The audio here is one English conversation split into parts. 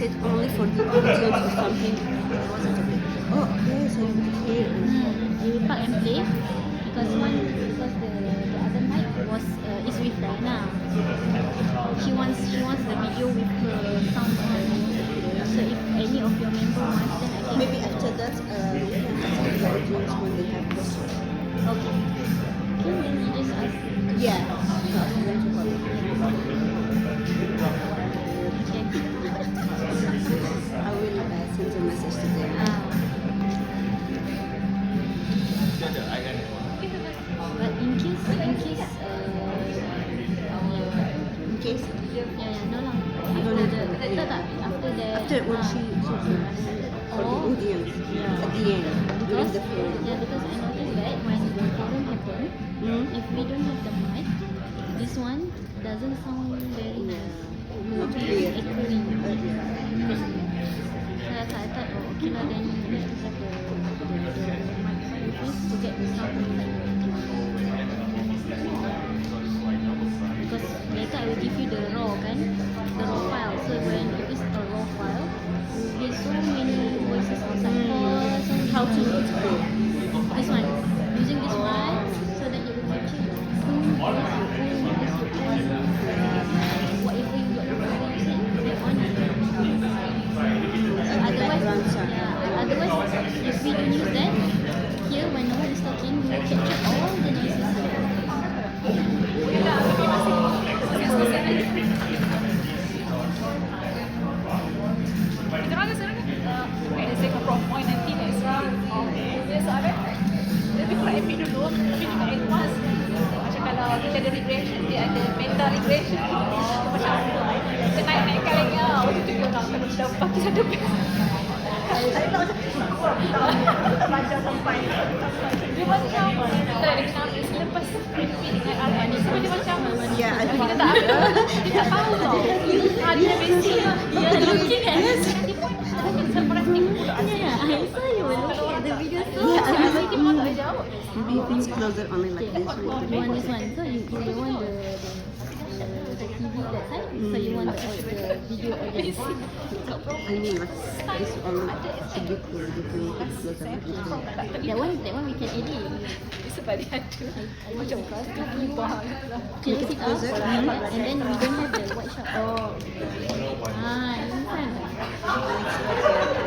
it only for the audience or something? Oh, okay, so here. You park and play because the other mic was is with Diana. She wants the video with her sound on. So if any of your member wants, then I can. Maybe after that, we can ask the audience when they have questions. Okay. Okay, then you just ask. Yeah. So ask them to call. Check. I will send a message to them. But in case In case no lah. After the after when she for the audience at the end during the film. Yeah, because I noticed that when the forum happen, if we don't have the mic, this one doesn't sound very Not clear. echoing. So I thought, oh, okay lah, then we have to have the mic with this to get the sound. Because later I will give you the raw kan, the raw file. So when it is a raw file, you will get so many voices outside. How to explain? This one, using this one, so that you will capture your own whatever you say, that one is otherwise, if we don't use that, here when no one is talking, we will capture all the noises here. Kita orang sekarang saya ke Prof Point nanti next round dia soalan lebih kurang epic dulu tapi juga advance macam kalau kita ada regression dia ada meta regression macam kita naik-naikkan lagi waktu tu dia orang kalau sudah pakai satu saya tak macam belajar sampai dia macam tak ada kenapa selepas review dengan Arman ni semua dia macam Yeah, I think kita tak ada dia tak tahu tau dia basic dia looking at I saw you were looking at the video so maybe things closer only like this. you want this one, so you want the TV that side, so you want the video audience. I mean, like this only should be clear. You can make it closer like this one. That one we can edit. sebab dia ada macam kaki bawah Close it up and then we don't have the white shot. In front.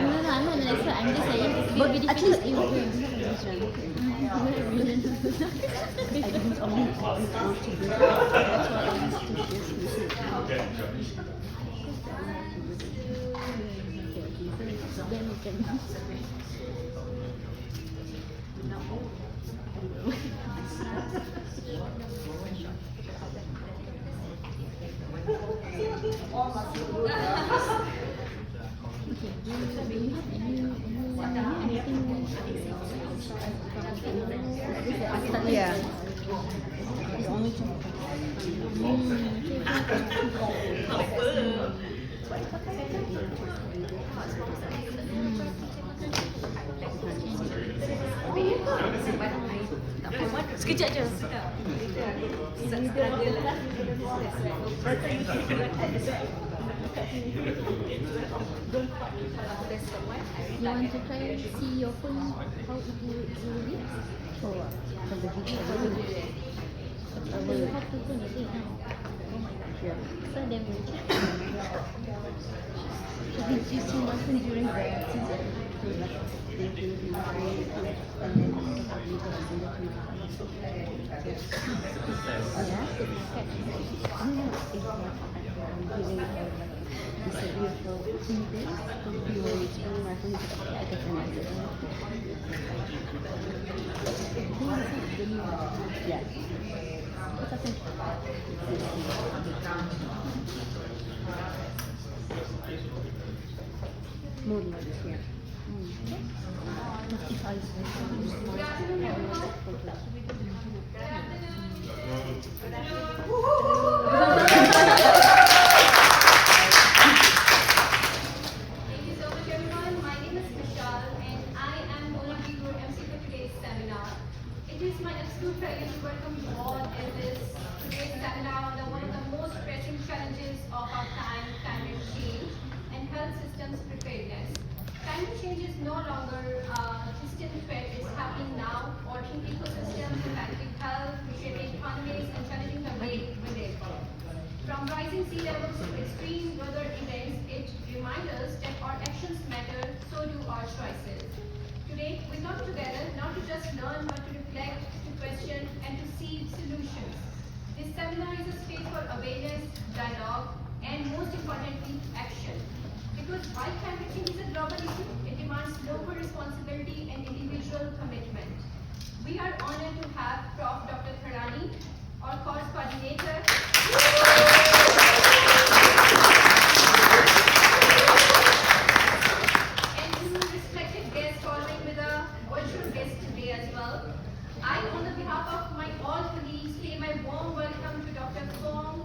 No, I'm not an expert. I'm just saying it's But very at difficult. least you will I didn't only want to do that. That's why I used to just listen. Then we can. Okay, do you have anything? Yeah. It's only two. sekejap je You want to try see your phone how it will be? For what? For the video. So you have to turn it now. Yeah. So then we check. Did you see nothing during the season? And then you go to the yeah? No, it's not. I'm giving her like disappear for 2 days. You will return my phone to the other phone. Yeah. What's happening? More like this, yeah. If I Thank you so much, everyone. My name is Vishal, and I am going to be your MC for today's seminar. It is my absolute pleasure to welcome you all in this today's seminar on one of the most pressing challenges of our time, climate change, and health system's preparedness. Climate change is no longer a distant threat, it's happening now, altering ecosystems, impacting health, reshaping economies, and challenging the way we live. From rising sea levels to extreme weather events, it reminds us that our actions matter, so do our choices. Today, we come together not to just learn, but to reflect, to question, and to seek solutions. This seminar is a space for awareness, dialogue, and most importantly, action. Because while climate change is a global issue, it demands local responsibility and individual commitment. We are honored to have Prof. Dr. Tharani, our course coordinator. And two respected guests following with a virtual guest today as well. I, on the behalf of my all colleagues, pay my warm welcome to Dr. Fong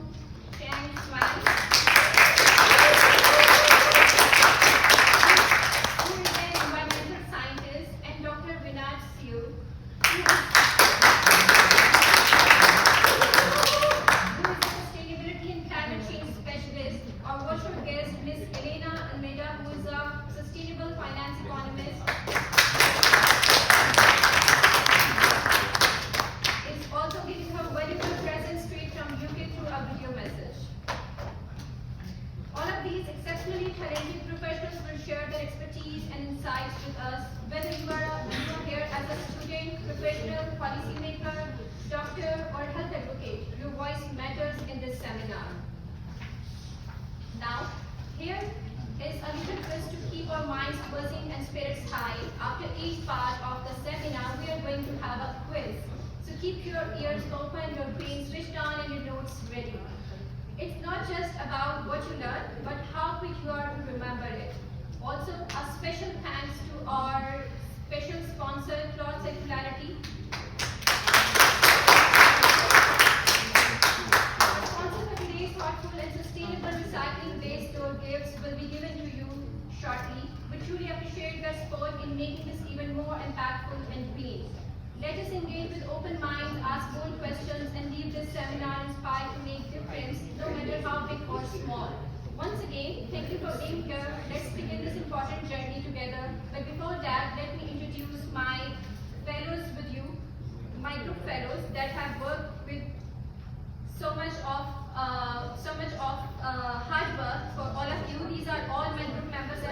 Chang Swan, who is an environmental scientist, and Dr. Vinod Siu, who is a sustainability and climate change specialist. Our virtual guest, Ms. Elena Almeida, who is a sustainable finance economist. Is also giving her valuable presence straight from UK through a video message. All of these exceptionally talented professionals will share their expertise and insights with us, whether you are here as a student, professional, policymaker, doctor, or health advocate. Your voice matters in this seminar. Now, here is a little twist to keep our minds buzzing and spirits high. After each part of the seminar, we are going to have a quiz. So keep your ears open, your brain switched on, and your notes ready. It's not just about what you learn, but how quick you are to remember it. Also, a special thanks to our special sponsor, Cloth Circularity. Our sponsor for today's thoughtful and sustainable recycling-based door gifts will be given to you shortly. We truly appreciate your support in making this even more impactful and green. Let us engage with open minds, ask bold questions, and leave this seminar inspired to make difference, no matter how big or small. Once again, thank you for being here. Let's begin this important journey together. But before that, let me introduce my fellows with you, my group fellows that have worked with so much of hard work for all of you. These are all my group members.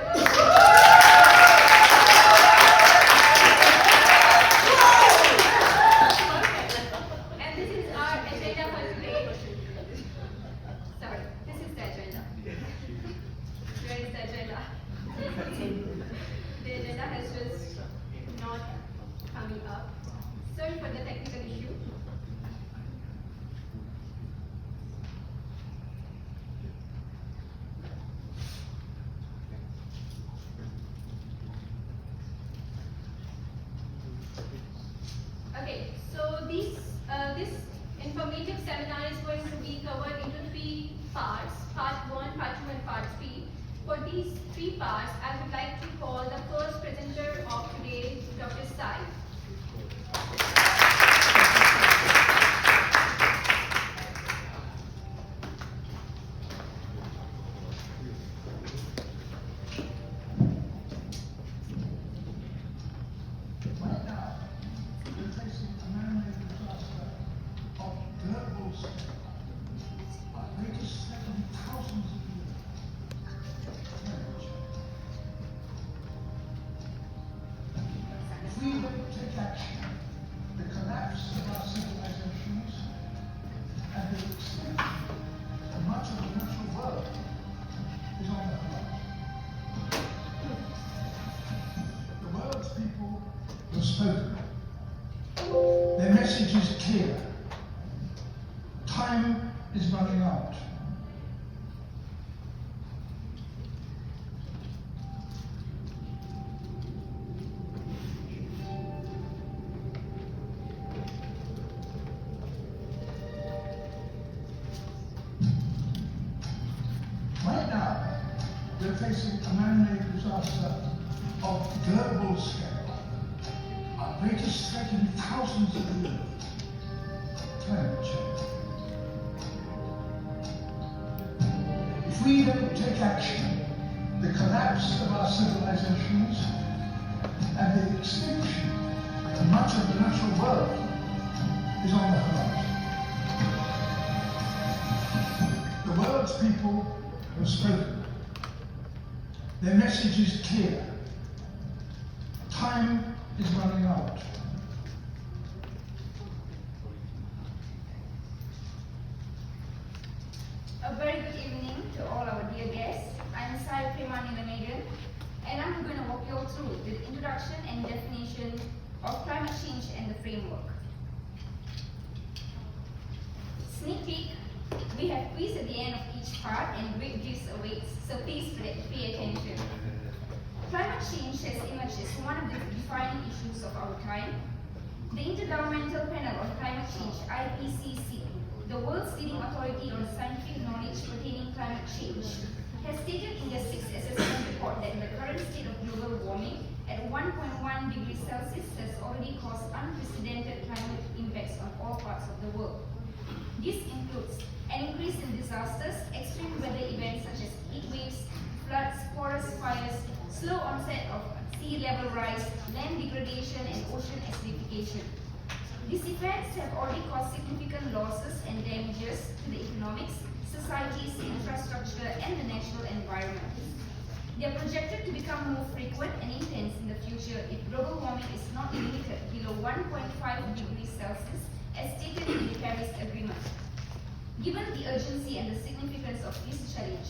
And this is our agenda for today. Sorry, this is the agenda. Where is the agenda? The agenda has just not coming up. Sorry for the technical issue. Okay, so this informative seminar is going to be covered into 3 parts, part 1, part 2, and part 3. For these 3 parts, I would like to call the first presenter of today, Dr. Sai. Spoken. Their message is clear. Time is running out. Right now, we're facing a man-made disaster of global scale. Our greatest threat in thousands of years, climate change. If we don't take action, the collapse of our civilizations, and the extinction of much of the natural world is on the horizon. The world's people have spoken. Their message is clear. Time is running out. A very good evening to all our dear guests. I'm Sai Premani Lamagan, and I'm going to walk you all through the introduction and definition of climate change and the framework. Sneak peek, we have quiz at the end of each part and great gifts awaits, so please pay attention. Climate change has emerged as one of the defining issues of our time. The Intergovernmental Panel on Climate Change, IPCC, the world's leading authority on scientific knowledge pertaining climate change, has stated in their 6th assessment report that the current state of global warming at 1.1 degrees Celsius has already caused unprecedented climate impacts on all parts of the world. This includes an increase in disasters, extreme weather events such as heat waves, floods, forest fires, slow onset of sea level rise, land degradation, and ocean acidification. These events have already caused significant losses and damages to the economics, societies, infrastructure, and the natural environment. They are projected to become more frequent and intense in the future if global warming is not limited below 1.5 degrees Celsius as stated in the Paris Agreement. Given the urgency and the significance of this challenge,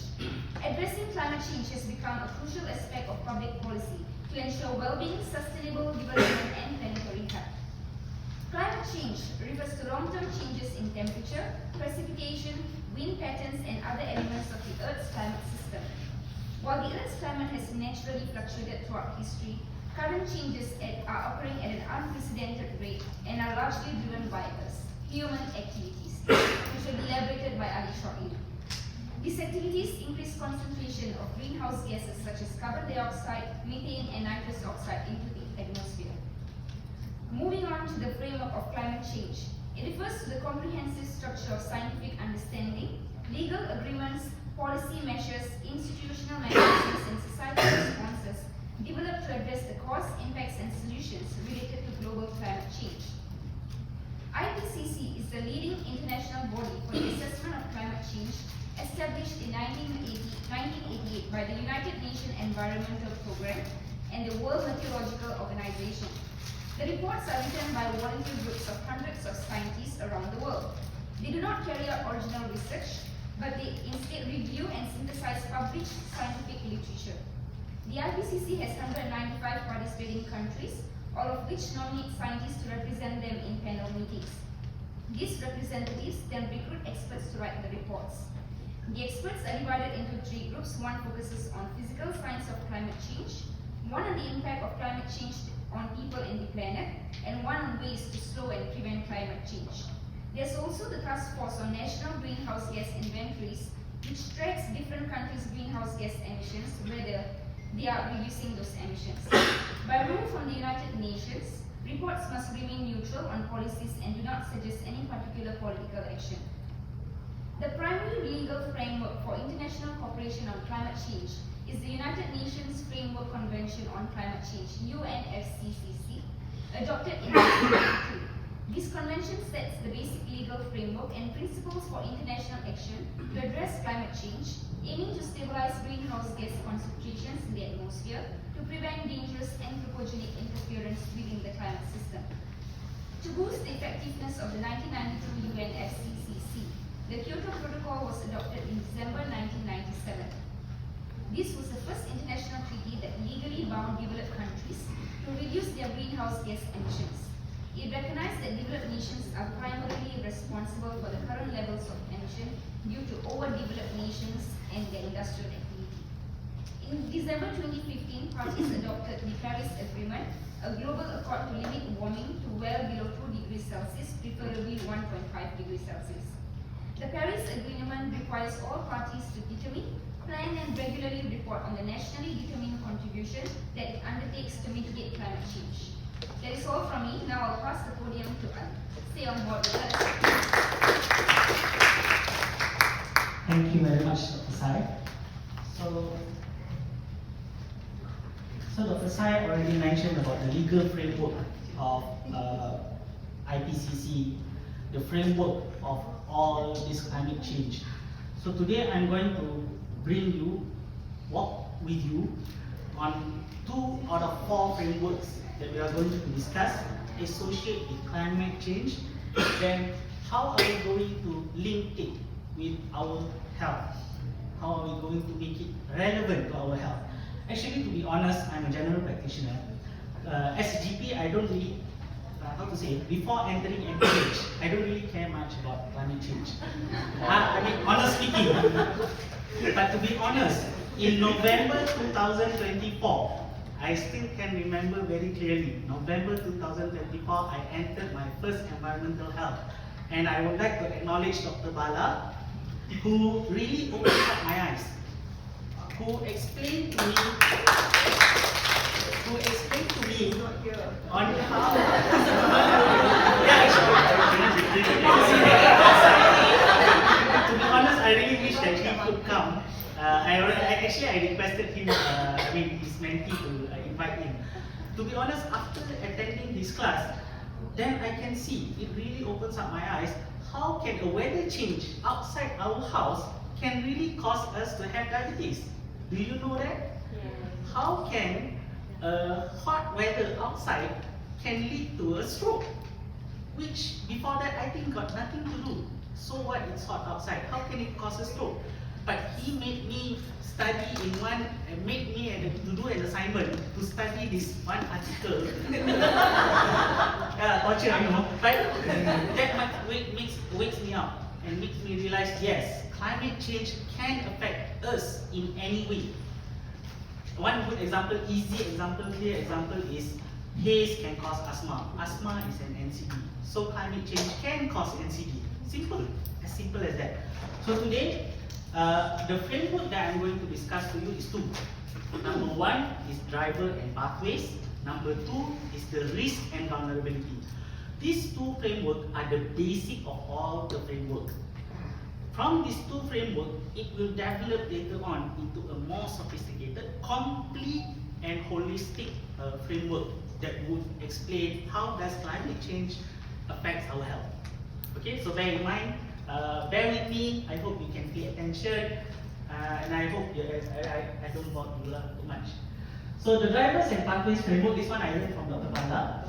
addressing climate change has become a crucial aspect of public policy to ensure well-being, sustainable development, and planetary health. Climate change refers to long-term changes in temperature, precipitation, wind patterns, and other elements of the Earth's climate system. While the Earth's climate has naturally fluctuated throughout history, current changes are occurring at an unprecedented rate and are largely driven by us, human activities, which will be elaborated by Ali shortly. These activities increase concentration of greenhouse gases such as carbon dioxide, methane, and nitrous oxide into the atmosphere. Moving on to the framework of climate change, it refers to the comprehensive structure of scientific understanding, legal agreements, policy measures, institutional mechanisms, and societal responses developed to address the cause, impacts, and solutions related to global climate change. IPCC is the leading international body for the assessment of climate change, established in 1988 by the United Nations Environmental Programme and the World Meteorological Organization. The reports are written by volunteer groups of hundreds of scientists around the world. They do not carry out original research, but they instead review and synthesize published scientific literature. The IPCC has 195 participating countries, all of which nominate scientists to represent them in panel meetings. These representatives then recruit experts to write the reports. The experts are divided into 3 groups. One focuses on physical science of climate change, one on the impact of climate change on people and the planet, and one on ways to slow and prevent climate change. There's also the Task Force on National Greenhouse Gas Inventories, which tracks different countries' greenhouse gas emissions, whether they are reducing those emissions. By rule from the United Nations, reports must remain neutral on policies and do not suggest any particular political action. The primary legal framework for international cooperation on climate change is the United Nations Framework Convention on Climate Change, UNFCCC, adopted in 1992. This convention sets the basic legal framework and principles for international action to address climate change, aiming to stabilize greenhouse gas concentrations in the atmosphere to prevent dangerous anthropogenic interference within the climate system. To boost the effectiveness of the 1992 UNFCCC, the Kyoto Protocol was adopted in December 1997. This was the first international treaty that legally bound developed countries to reduce their greenhouse gas emissions. It recognized that developed nations are primarily responsible for the current levels of emission due to overdeveloped nations and their industrial activity. In December 2015, parties adopted the Paris Agreement, a global accord to limit warming to well below 2 degrees Celsius, preferably 1.5 degrees Celsius. The Paris Agreement requires all parties to determine, plan, and regularly report on the nationally determined contribution that it undertakes to mitigate climate change. That is all from me. Now I'll pass the podium to Ali. Stay on board with us. Thank you very much, Dr. Sai. So, So Dr. Sai already mentioned about the legal framework of IPCC, the framework of all this climate change. So today I'm going to walk with you on 2 out of 4 frameworks that we are going to discuss associated with climate change. Then how are we going to link it with our health? How are we going to make it relevant to our health? Actually, to be honest, I'm a general practitioner. As a GP, I don't really, before entering MPH, I don't really care much about climate change. I mean, honestly speaking. But to be honest, in November 2024, I still can remember very clearly, November 2024, I entered my first environmental health. And I would like to acknowledge Dr. Bala, who really opened up my eyes, who explained to me on how to be honest, I really wish that he could come. I requested him, his mentee to invite him. To be honest, after attending this class, then I can see, it really opens up my eyes, how can a weather change outside our house can really cause us to have diabetes? Do you know that? Yeah. How can hot weather outside can lead to a stroke? Which before that I think got nothing to do. So what, it's hot outside, how can it cause a stroke? But he made me study made me to do an assignment to study this one article. Torture, I know. But that wakes me up and makes me realize, yes, climate change can affect us in any way. One good example, easy example, clear example is haze can cause asthma. Asthma is an NCD. So climate change can cause NCD. Simple as that. So today, the framework that I'm going to discuss to you is 2. Number 1 is driver and pathways. Number 2 is the risk and vulnerability. These 2 frameworks are the basic of all the frameworks. From these 2 frameworks, it will develop later on into a more sophisticated, complete and holistic framework that would explain how does climate change affects our health. Okay, so bear in mind, bear with me. I hope you can pay attention, and I hope I don't bore you too much. So the drivers and pathways framework, this one I learned from Dr. Bala.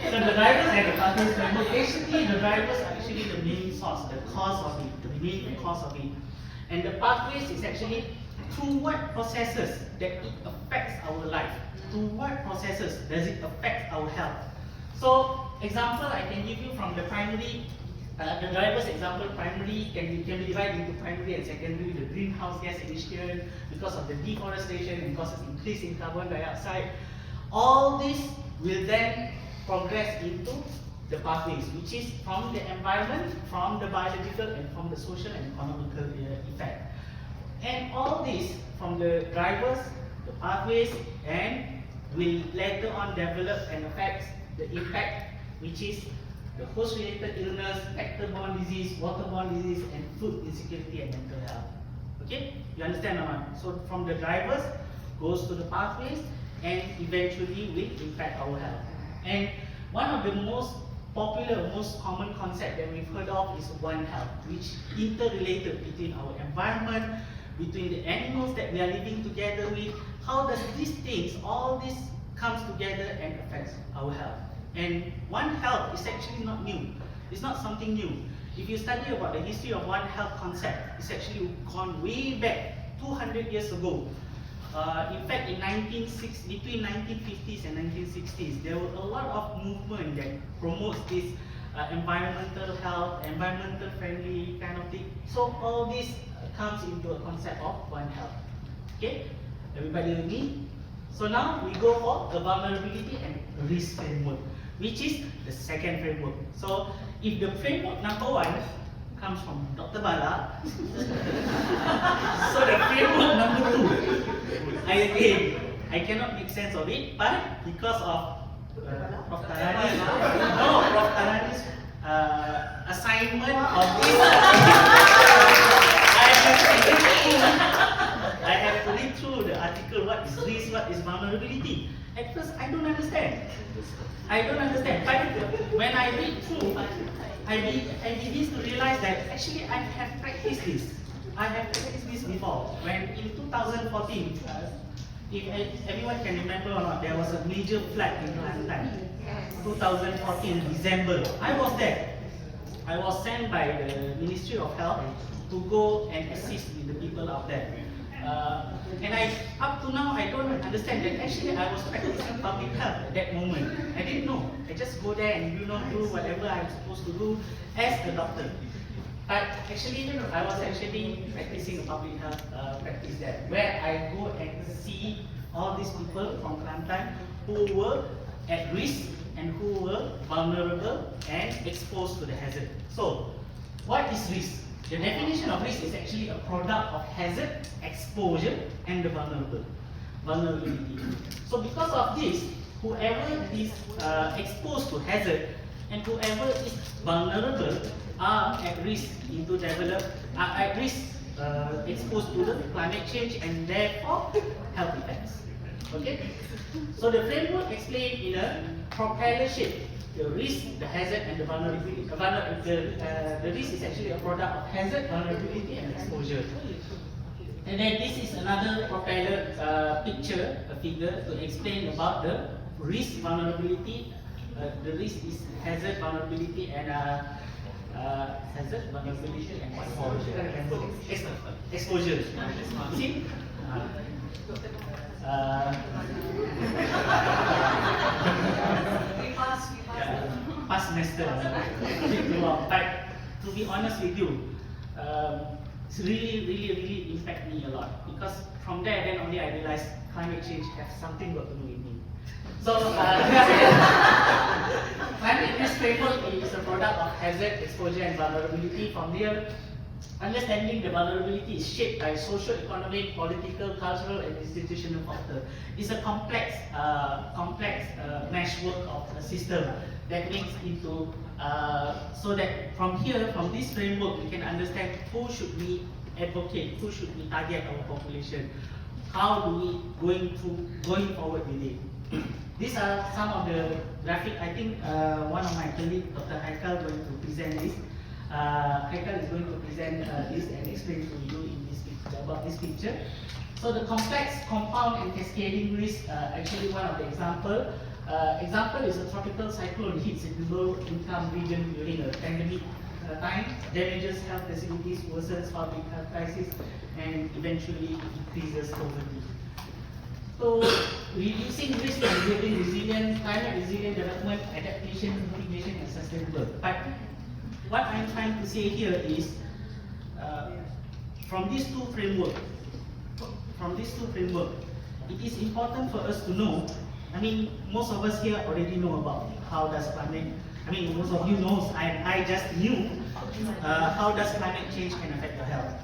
So the drivers and the pathways framework, basically the drivers are actually the main source, the cause of it, the main cause of it. And the pathways is actually through what processes that it affects our life. Through what processes does it affect our health? So, example I can give you from the primary, the drivers example, primary can be divided into primary and secondary, the greenhouse gas emission because of the deforestation and causes increase in carbon dioxide. All this will then progress into the pathways, which is from the environment, from the biological and from the social and economical effect. And all this from the drivers, the pathways, and will later on develop and affect the impact, which is the host-related illness, vector-borne disease, waterborne disease, and food insecurity and mental health. Okay, you understand or not? So from the drivers goes to the pathways and eventually will impact our health. And one of the most popular, most common concept that we've heard of is One Health, which interrelated between our environment, between the animals that we are living together with. How does these things, all this comes together and affects our health? And One Health is actually not new. It's not something new. If you study about the history of One Health concept, it's actually gone way back 200 years ago. In fact, between 1950s and 1960s, there were a lot of movement that promotes this environmental health, environmental friendly kind of thing. So all this comes into a concept of One Health. Okay, everybody with me? So now we go for the vulnerability and risk framework, which is the second framework. So if the framework number 1 comes from Dr. Bala, so the framework number 2, I cannot make sense of it, but because of Prof. Tarani's assignment of this, I have to read through the article, what is risk, what is vulnerability. At first, I don't understand. But when I read through, I begin to realize that actually I have practiced this. I have practiced this before. When in 2014, if everyone can remember or not, there was a major flood in Kelantan. 2014 December. I was there. I was sent by the Ministry of Health to go and assist with the people out there. And up to now, I don't understand that actually I was practicing public health at that moment. I didn't know. I just go there and do whatever I'm supposed to do as a doctor. But actually, I was actually practicing a public health practice there, where I go and see all these people from Kelantan who were at risk and who were vulnerable and exposed to the hazard. So, what is risk? The definition of risk is actually a product of hazard, exposure, and the vulnerability. So, because of this, whoever is exposed to hazard and whoever is vulnerable are at risk exposed to the climate change and therefore health effects. Okay? So the framework explained in a propeller shape the risk, the hazard, and the vulnerability. The risk is actually a product of hazard, vulnerability, and exposure. And then this is another propeller picture, a figure to explain about the risk, vulnerability. The risk is hazard, vulnerability, and exposure. See? Past semester. But to be honest with you, it's really impact me a lot, because from there then only I realized climate change has something got to do with me. So climate risk framework is a product of hazard, exposure, and vulnerability. From there, understanding the vulnerability is shaped by socio-economic, political, cultural, and institutional factors. It's a complex meshwork of a system that links into, so that from this framework, we can understand who should we advocate, who should we target our population, how do we going forward with it. These are some of the graphic. I think one of my colleagues, Dr. Haikal, going to present this. Haikal is going to present this and explain to you in this about this picture. So the complex, compound, and cascading risk, actually one of the example is a tropical cyclone hits a low-income region during a pandemic time, damages health facilities, worsens public health crisis, and eventually increases poverty. So, reducing risk and building resilient, climate resilient development, adaptation, mitigation, and sustainable. But what I'm trying to say here is, from these two frameworks, it is important for us to know. I mean, most of us here already know about how does climate. I mean, most of you knows. I just knew how does climate change can affect your health.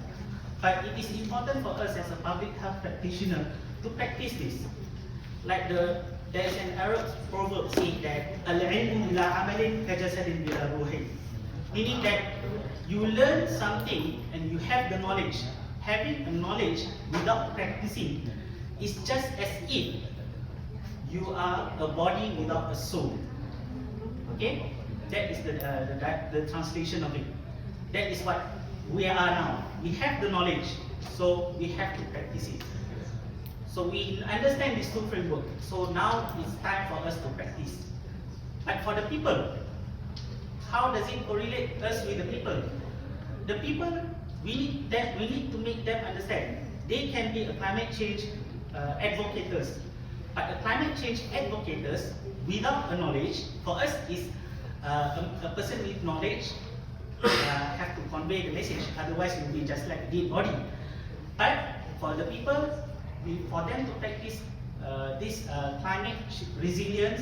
But it is important for us as a public health practitioner to practice this. Like there is an Arab proverb saying that al-ilmu bila amalin kajasadin bila ruhin, meaning that you learn something and you have the knowledge. Having a knowledge without practicing is just as if you are a body without a soul. Okay, that is the translation of it. That is what we are now. We have the knowledge, so we have to practice it. So we understand these two frameworks. So now it's time for us to practice. But for the people, how does it correlate us with the people? The people, we need to make them understand. They can be a climate change advocates, but the climate change advocates without a knowledge for us is a person with knowledge have to convey the message. Otherwise, it will be just like a dead body. But for the people, for them to practice this climate resilience,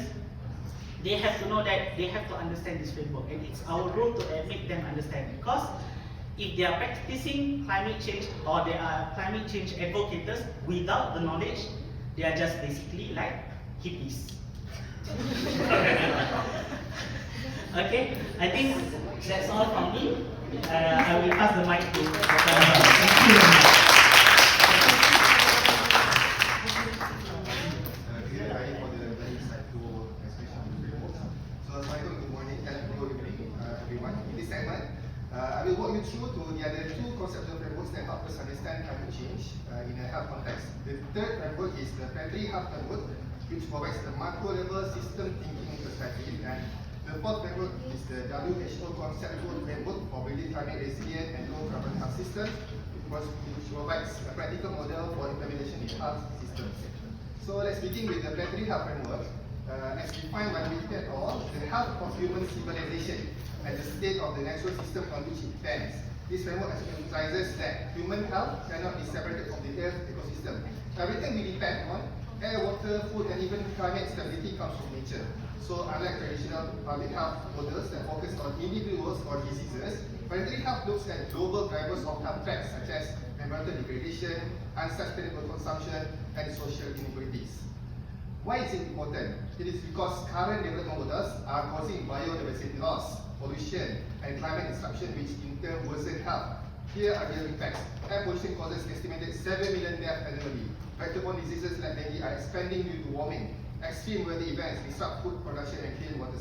they have to know that they have to understand this framework, and it's our role to make them understand. Because if they are practicing climate change or they are climate change advocates without the knowledge, they are just basically like hippies. Okay, I think that's all from me. I will pass the mic to Dr. Thank you. in a health context. The third framework is the Planetary Health Framework, which provides the macro-level system thinking perspective, and the fourth framework is the WHO Conceptual Framework for Building Climate Resilient and Low Carbon Health Systems, which provides a practical model for implementation in health systems. So let's begin with the Planetary Health Framework. As defined by Wikipedia et al., the health of human civilization and the state of the natural system on which it depends. This framework emphasizes that human health cannot be separated from the Earth ecosystem. Everything we depend on, air, water, food, and even climate stability comes from nature. So unlike traditional public health models that focus on individuals or diseases, planetary health looks at global drivers of health threats such as environmental degradation, unsustainable consumption, and social inequalities. Why is it important? It is because current development models are causing biodiversity loss, pollution, and climate disruption, which in turn worsen health. Here are the impacts. Air pollution causes estimated 7 million deaths annually. Vector-borne diseases like dengue are expanding due to warming. Extreme weather events disrupt food production and clean water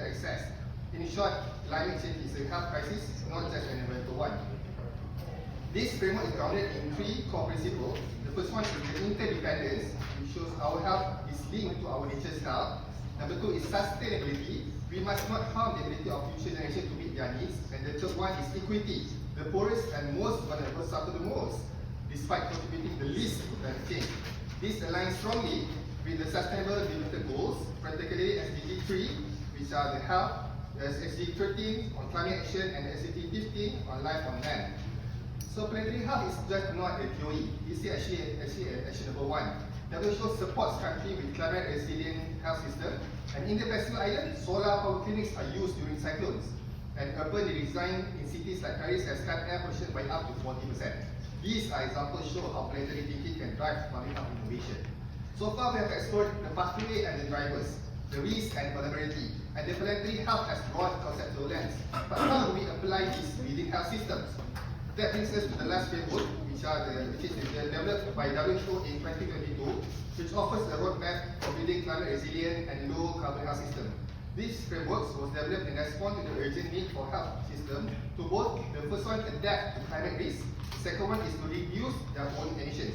access. In short, climate change is a health crisis, not just an environmental one. This framework is grounded in three core principles. The first one is the interdependence, which shows our health is linked to our nature's health. Number two is sustainability. We must not harm the ability of future generations to meet their needs. And the third one is equity. The poorest and most vulnerable suffer the most, despite contributing the least to climate change. This aligns strongly with the Sustainable Development Goals, particularly SDG 3, which are the health, SDG 13 on climate action, and SDG 15 on life on land. So planetary health is just not a theory, it's actually an actionable one. WHO supports countries with climate resilient health system, and in the Pacific Island, solar power clinics are used during cyclones, and urban redesign in cities like Paris has cut air pollution by up to 40%. These are examples show how planetary thinking can drive public health innovation. So far, we have explored the pathway and the drivers, the risk and vulnerability, and the planetary health has broad conceptual lens. But how do we apply this within health systems? That brings us to the last framework, which is developed by WHO in 2022, which offers a roadmap for building climate resilient and low carbon health system. This framework was developed in response to the urgent need for health system to both, the first one, adapt to climate risk, the second one is to reduce their own emissions.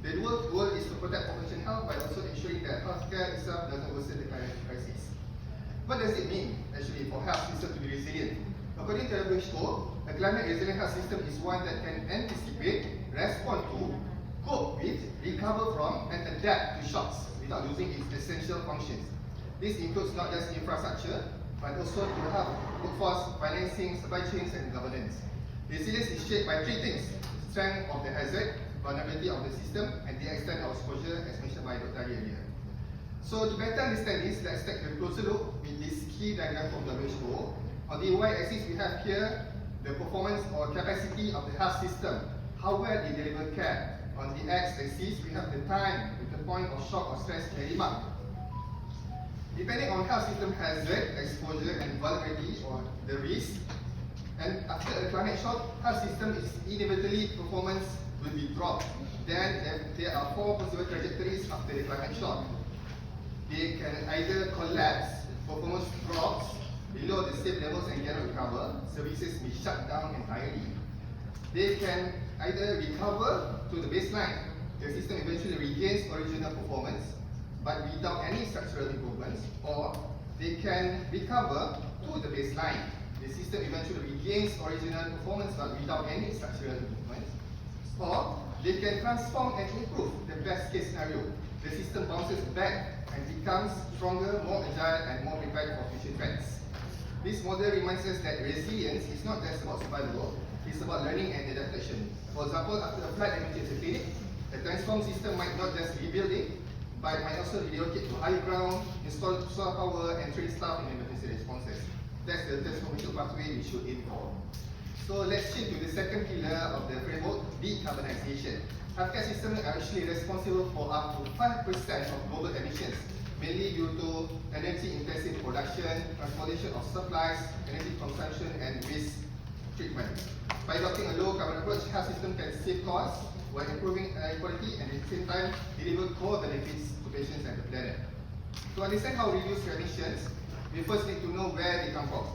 The dual goal is to protect population health by also ensuring that healthcare itself doesn't worsen the climate crisis. What does it mean, actually, for health system to be resilient? According to WHO, a climate resilient health system is one that can anticipate, respond to, cope with, recover from, and adapt to shocks without losing its essential functions. This includes not just infrastructure, but also to have workforce, financing, supply chains, and governance. Resilience is shaped by three things: strength of the hazard, vulnerability of the system, and the extent of exposure, as mentioned by Dr. Ali earlier. So to better understand this, let's take a closer look with this key diagram from WHO. On the y-axis, we have here the performance or capacity of the health system, how well they deliver care. On the x-axis, we have the time with the point of shock or stress marked. Depending on health system hazard, exposure, and vulnerability or the risk, and after a climate shock, health system is inevitably performance will be dropped. Then there are four possible trajectories after the climate shock. They can either collapse, performance drops below the safe levels and cannot recover, services may shut down entirely. They can either recover to the baseline, the system eventually regains original performance, but without any structural improvements, or they can recover to the baseline, the system eventually regains original performance but without any structural improvements, or they can transform and improve, the best case scenario. The system bounces back and becomes stronger, more agile, and more prepared for future threats. This model reminds us that resilience is not just about survival, it's about learning and adaptation. For example, after a flood damages a clinic, the transformed system might not just rebuild it, but might also relocate to higher ground, install solar power, and train staff in emergency responses. That's the transformation pathway we should aim for. So let's shift to the second pillar of the framework, decarbonization. Healthcare systems are actually responsible for up to 5% of global emissions, mainly due to energy-intensive production, transportation of supplies, energy consumption, and waste treatment. By adopting a low-carbon approach, health system can save costs while improving air quality and at the same time deliver core benefits to patients and the planet. To understand how we reduce emissions, we first need to know where they come from.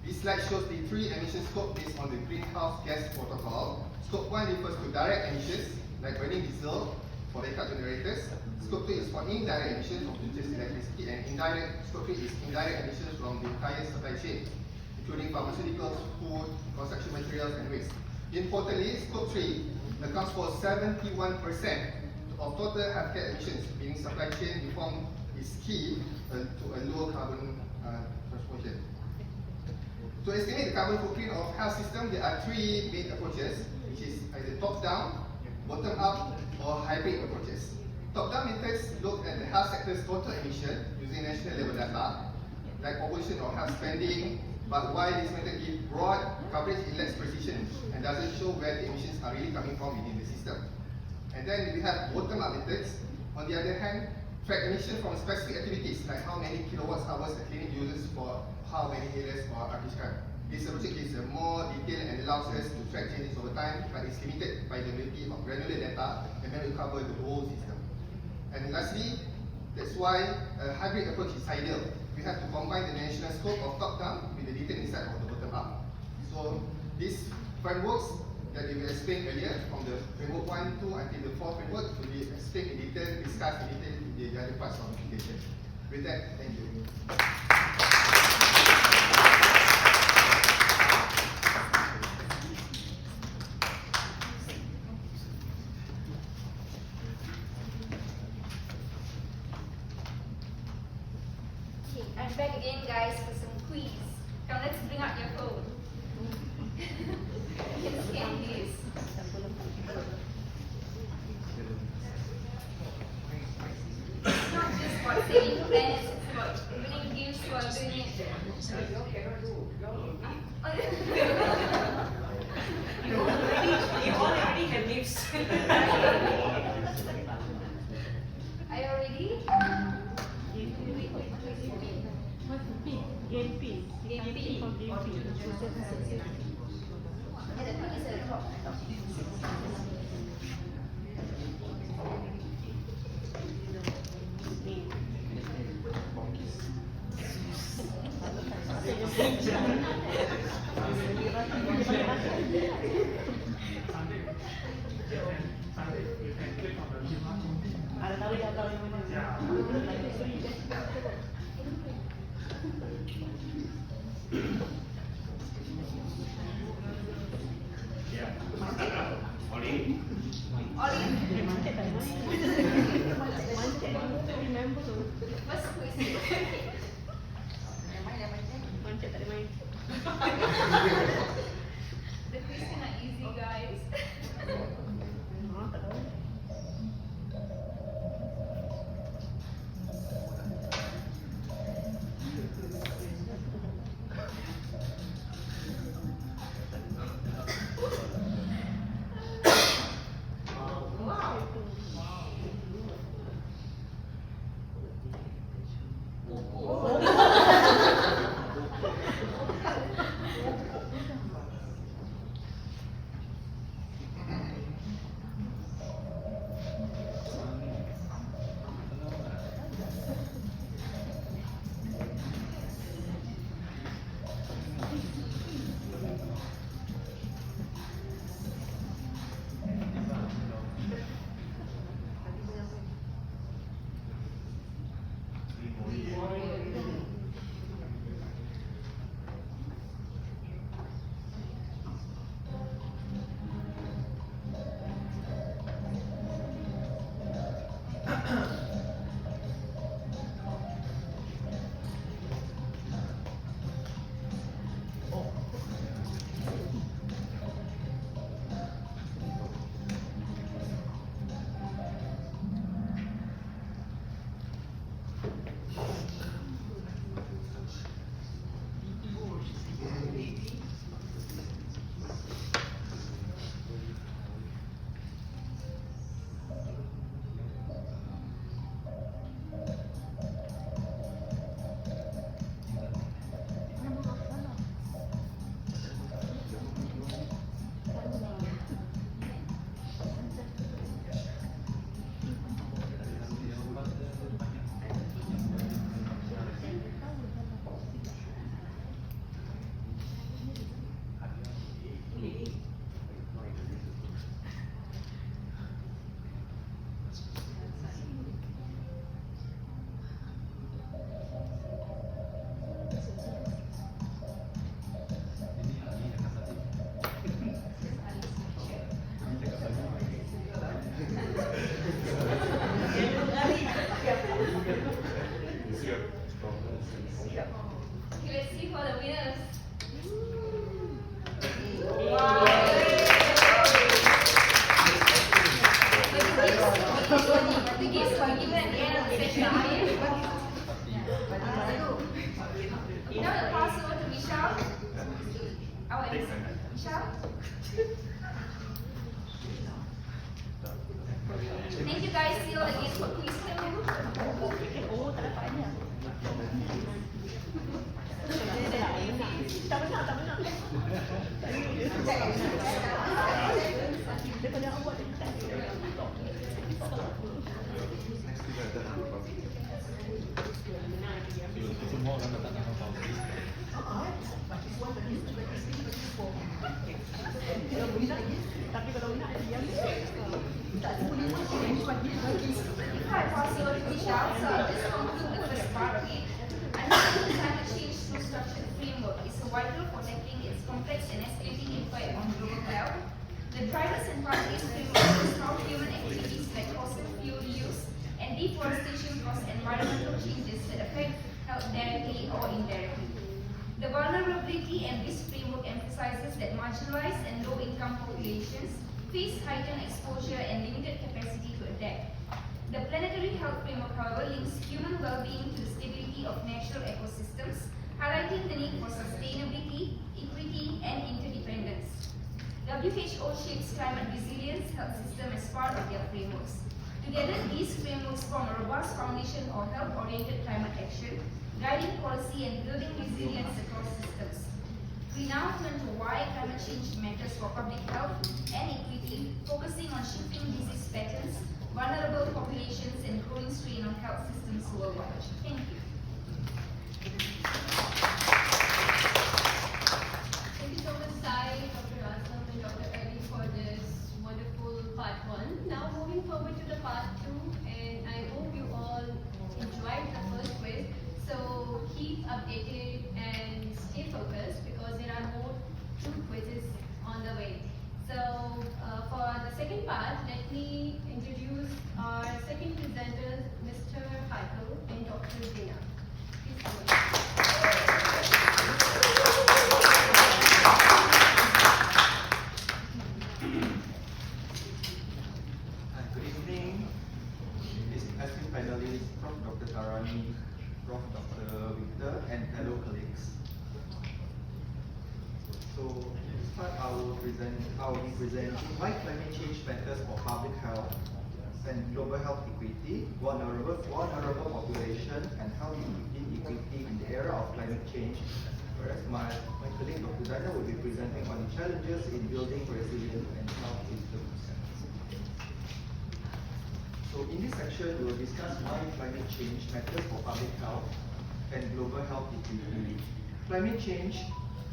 This slide shows the three emission scopes based on the Greenhouse Gas Protocol. Scope 1 refers to direct emissions like burning diesel for vehicle generators. Scope 2 is for indirect emissions of just electricity, and Scope 3 is indirect emissions from the entire supply chain, including pharmaceuticals, food, construction materials, and waste. Importantly, Scope 3 accounts for 71% of total healthcare emissions, meaning supply chain reform is key to a low carbon transformation. To estimate the carbon footprint of health system, there are three main approaches, which is either top-down, bottom-up, or hybrid approaches. Top-down methods look at the health sector's total emission using national level data, like population or health spending, but while this method gives broad coverage, it lacks precision and doesn't show where the emissions are really coming from within the system. And then we have bottom-up methods. On the other hand, track emission from specific activities, like how many kilowatts hours a clinic uses for how many areas are prescribed. This approach gives a more detail and allows us to track changes over time, but it's limited by the ability of granular data and then will cover the whole system. And lastly, that's why a hybrid approach is ideal. We have to combine the national scope of top-down with the detailed insight of the bottom-up. So these frameworks that we explained earlier, from the framework 1, 2 until the 4th framework, will be explained in detail, discussed in detail in the other parts of the presentation. With that, thank you. Okay, I'm back again, guys, for some quiz. Come, let's bring out your phone. You can scan this. It's not just about saving planets, it's about winning games while doing it. You already have lips. Are you ready? Game P. Game P. For Game P. And the pin is at the top. Ada tahu yang tahu yang mana? Ollie? What's the quiz? The quiz is not easy, guys. let's see for the winners. The gifts were given at the end of the session. Now I'll pass over to Vishal. Our MC. Vishal. Thank you guys. See you all again for quiz 2. I pass over to Vishal. So this concludes the first part of it. Understanding climate change through structured framework is vital for tackling its complex and escalating impact on global health. The drivers and pathways framework is how human activities like fossil fuel use and deforestation cause environmental changes that affect health directly or indirectly. The vulnerability and risk framework emphasizes that marginalized and low-income populations face heightened exposure and limited capacity to adapt. The planetary health framework, however, links human well-being to the stability of natural ecosystems, highlighting the need for sustainability, equity, and interdependence. WHO shapes climate resilience health system as part of their frameworks. Together, these frameworks form a robust foundation of health-oriented climate action, guiding policy and building resilience across systems. We now turn to why climate change matters for public health and equity, focusing on shifting disease patterns, vulnerable populations, and growing strain on health systems worldwide. Thank you. Thank you so much, Sai, Dr. Rasam, and Dr. Ali for this wonderful part 1. Now moving forward to the part 2, and I hope you all enjoyed the first quiz. So keep updated and stay focused because there are more 2 quizzes on the way. So for the second part, let me introduce our second presenters, Mr. Haikal and Dr. Zina. Please come on. Good evening, esteemed panelists, Prof. Dr. Tarani, Prof. Dr. Victor, and fellow colleagues. So, in this part, I will be presenting why climate change matters for public health and global health equity, vulnerable population, and health inequity in the era of climate change. Whereas my colleague Dr. Zina will be presenting on the challenges in building resilient and health systems. So in this section, we will discuss why climate change matters for public health and global health equity. Climate change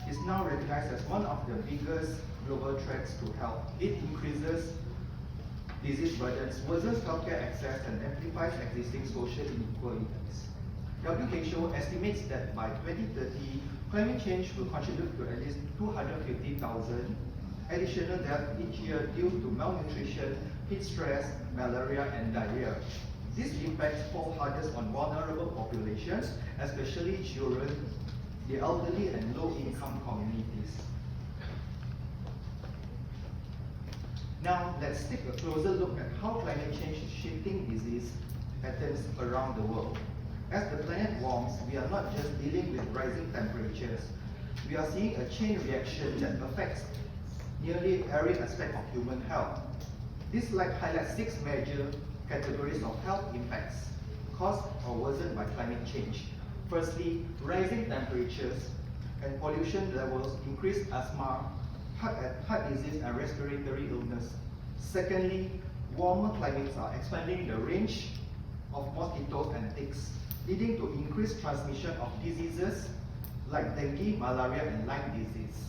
is now recognized as one of the biggest global threats to health. It increases disease burdens, worsens healthcare access, and amplifies existing social inequalities. WHO estimates that by 2030, climate change will contribute to at least 250,000 additional deaths each year due to malnutrition, heat stress, malaria, and diarrhea. These impacts fall hardest on vulnerable populations, especially children, the elderly, and low-income communities. Now, let's take a closer look at how climate change is shifting disease patterns around the world. As the planet warms, we are not just dealing with rising temperatures. We are seeing a chain reaction that affects nearly every aspect of human health. This slide highlights 6 major categories of health impacts caused or worsened by climate change. Firstly, rising temperatures and pollution levels increase asthma, heart disease, and respiratory illness. Secondly, warmer climates are expanding the range of mosquitoes and ticks, leading to increased transmission of diseases like dengue, malaria, and Lyme disease.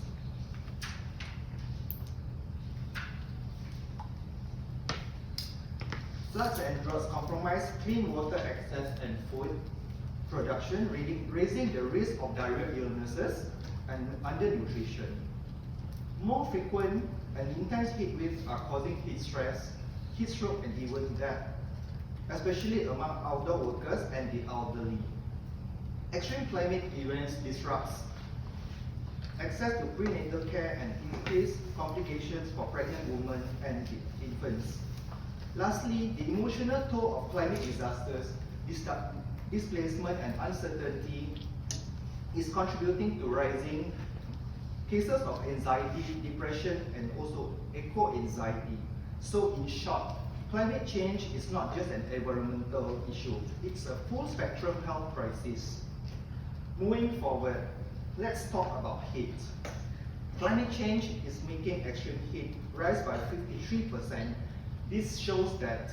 Floods and droughts compromise clean water access and food production, raising the risk of diarrheal illnesses and undernutrition. More frequent and intense heat waves are causing heat stress, heat stroke, and even death, especially among outdoor workers and the elderly. Extreme climate events disrupts access to prenatal care and increase complications for pregnant women and infants. Lastly, the emotional toll of climate disasters, displacement and uncertainty is contributing to rising cases of anxiety, depression and also eco-anxiety. So in short, climate change is not just an environmental issue, it's a full spectrum health crisis. Moving forward, let's talk about heat. Climate change is making extreme heat rise by 53%. This shows that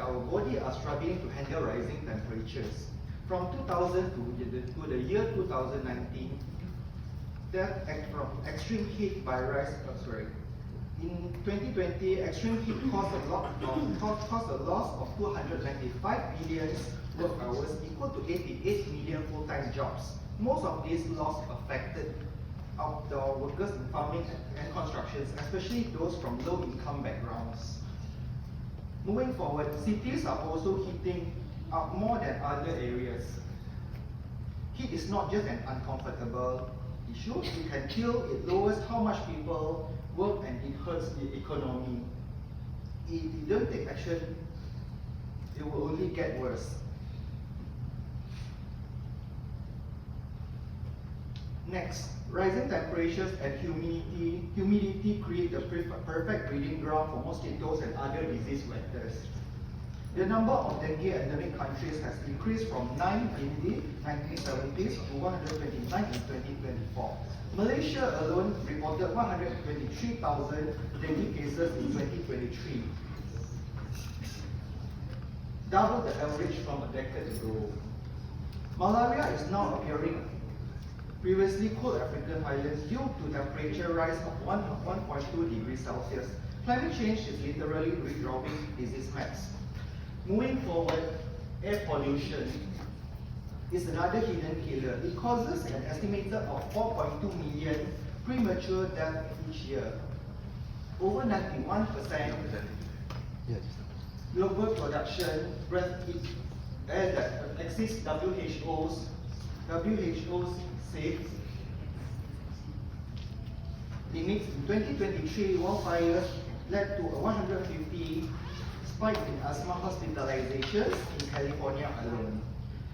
our body are struggling to handle rising temperatures. From 2000 to the year 2019, from extreme heat by rise. In 2020, extreme heat caused a loss of 295 billion work hours, equal to 88 million full-time jobs. Most of these loss affected outdoor workers in farming and constructions, especially those from low-income backgrounds. Moving forward, cities are also heating up more than other areas. Heat is not just an uncomfortable issue, it can kill, it lowers how much people work and it hurts the economy. If you don't take action, it will only get worse. Next, rising temperatures and humidity create the perfect breeding ground for mosquitoes and other disease vectors. The number of dengue endemic countries has increased from 9 in the 1970s to 129 in 2024. Malaysia alone reported 123,000 dengue cases in 2023, double the average from a decade ago. Malaria is now appearing previously cold African islands due to temperature rise of 1.2 degrees Celsius. Climate change is literally redrawing disease maps. Moving forward, air pollution is another hidden killer. It causes an estimated of 4.2 million premature deaths each year. Over 91% global production air that exceeds WHO's safe limits. In 2023, wildfires led to a 150 spike in asthma hospitalizations in California alone.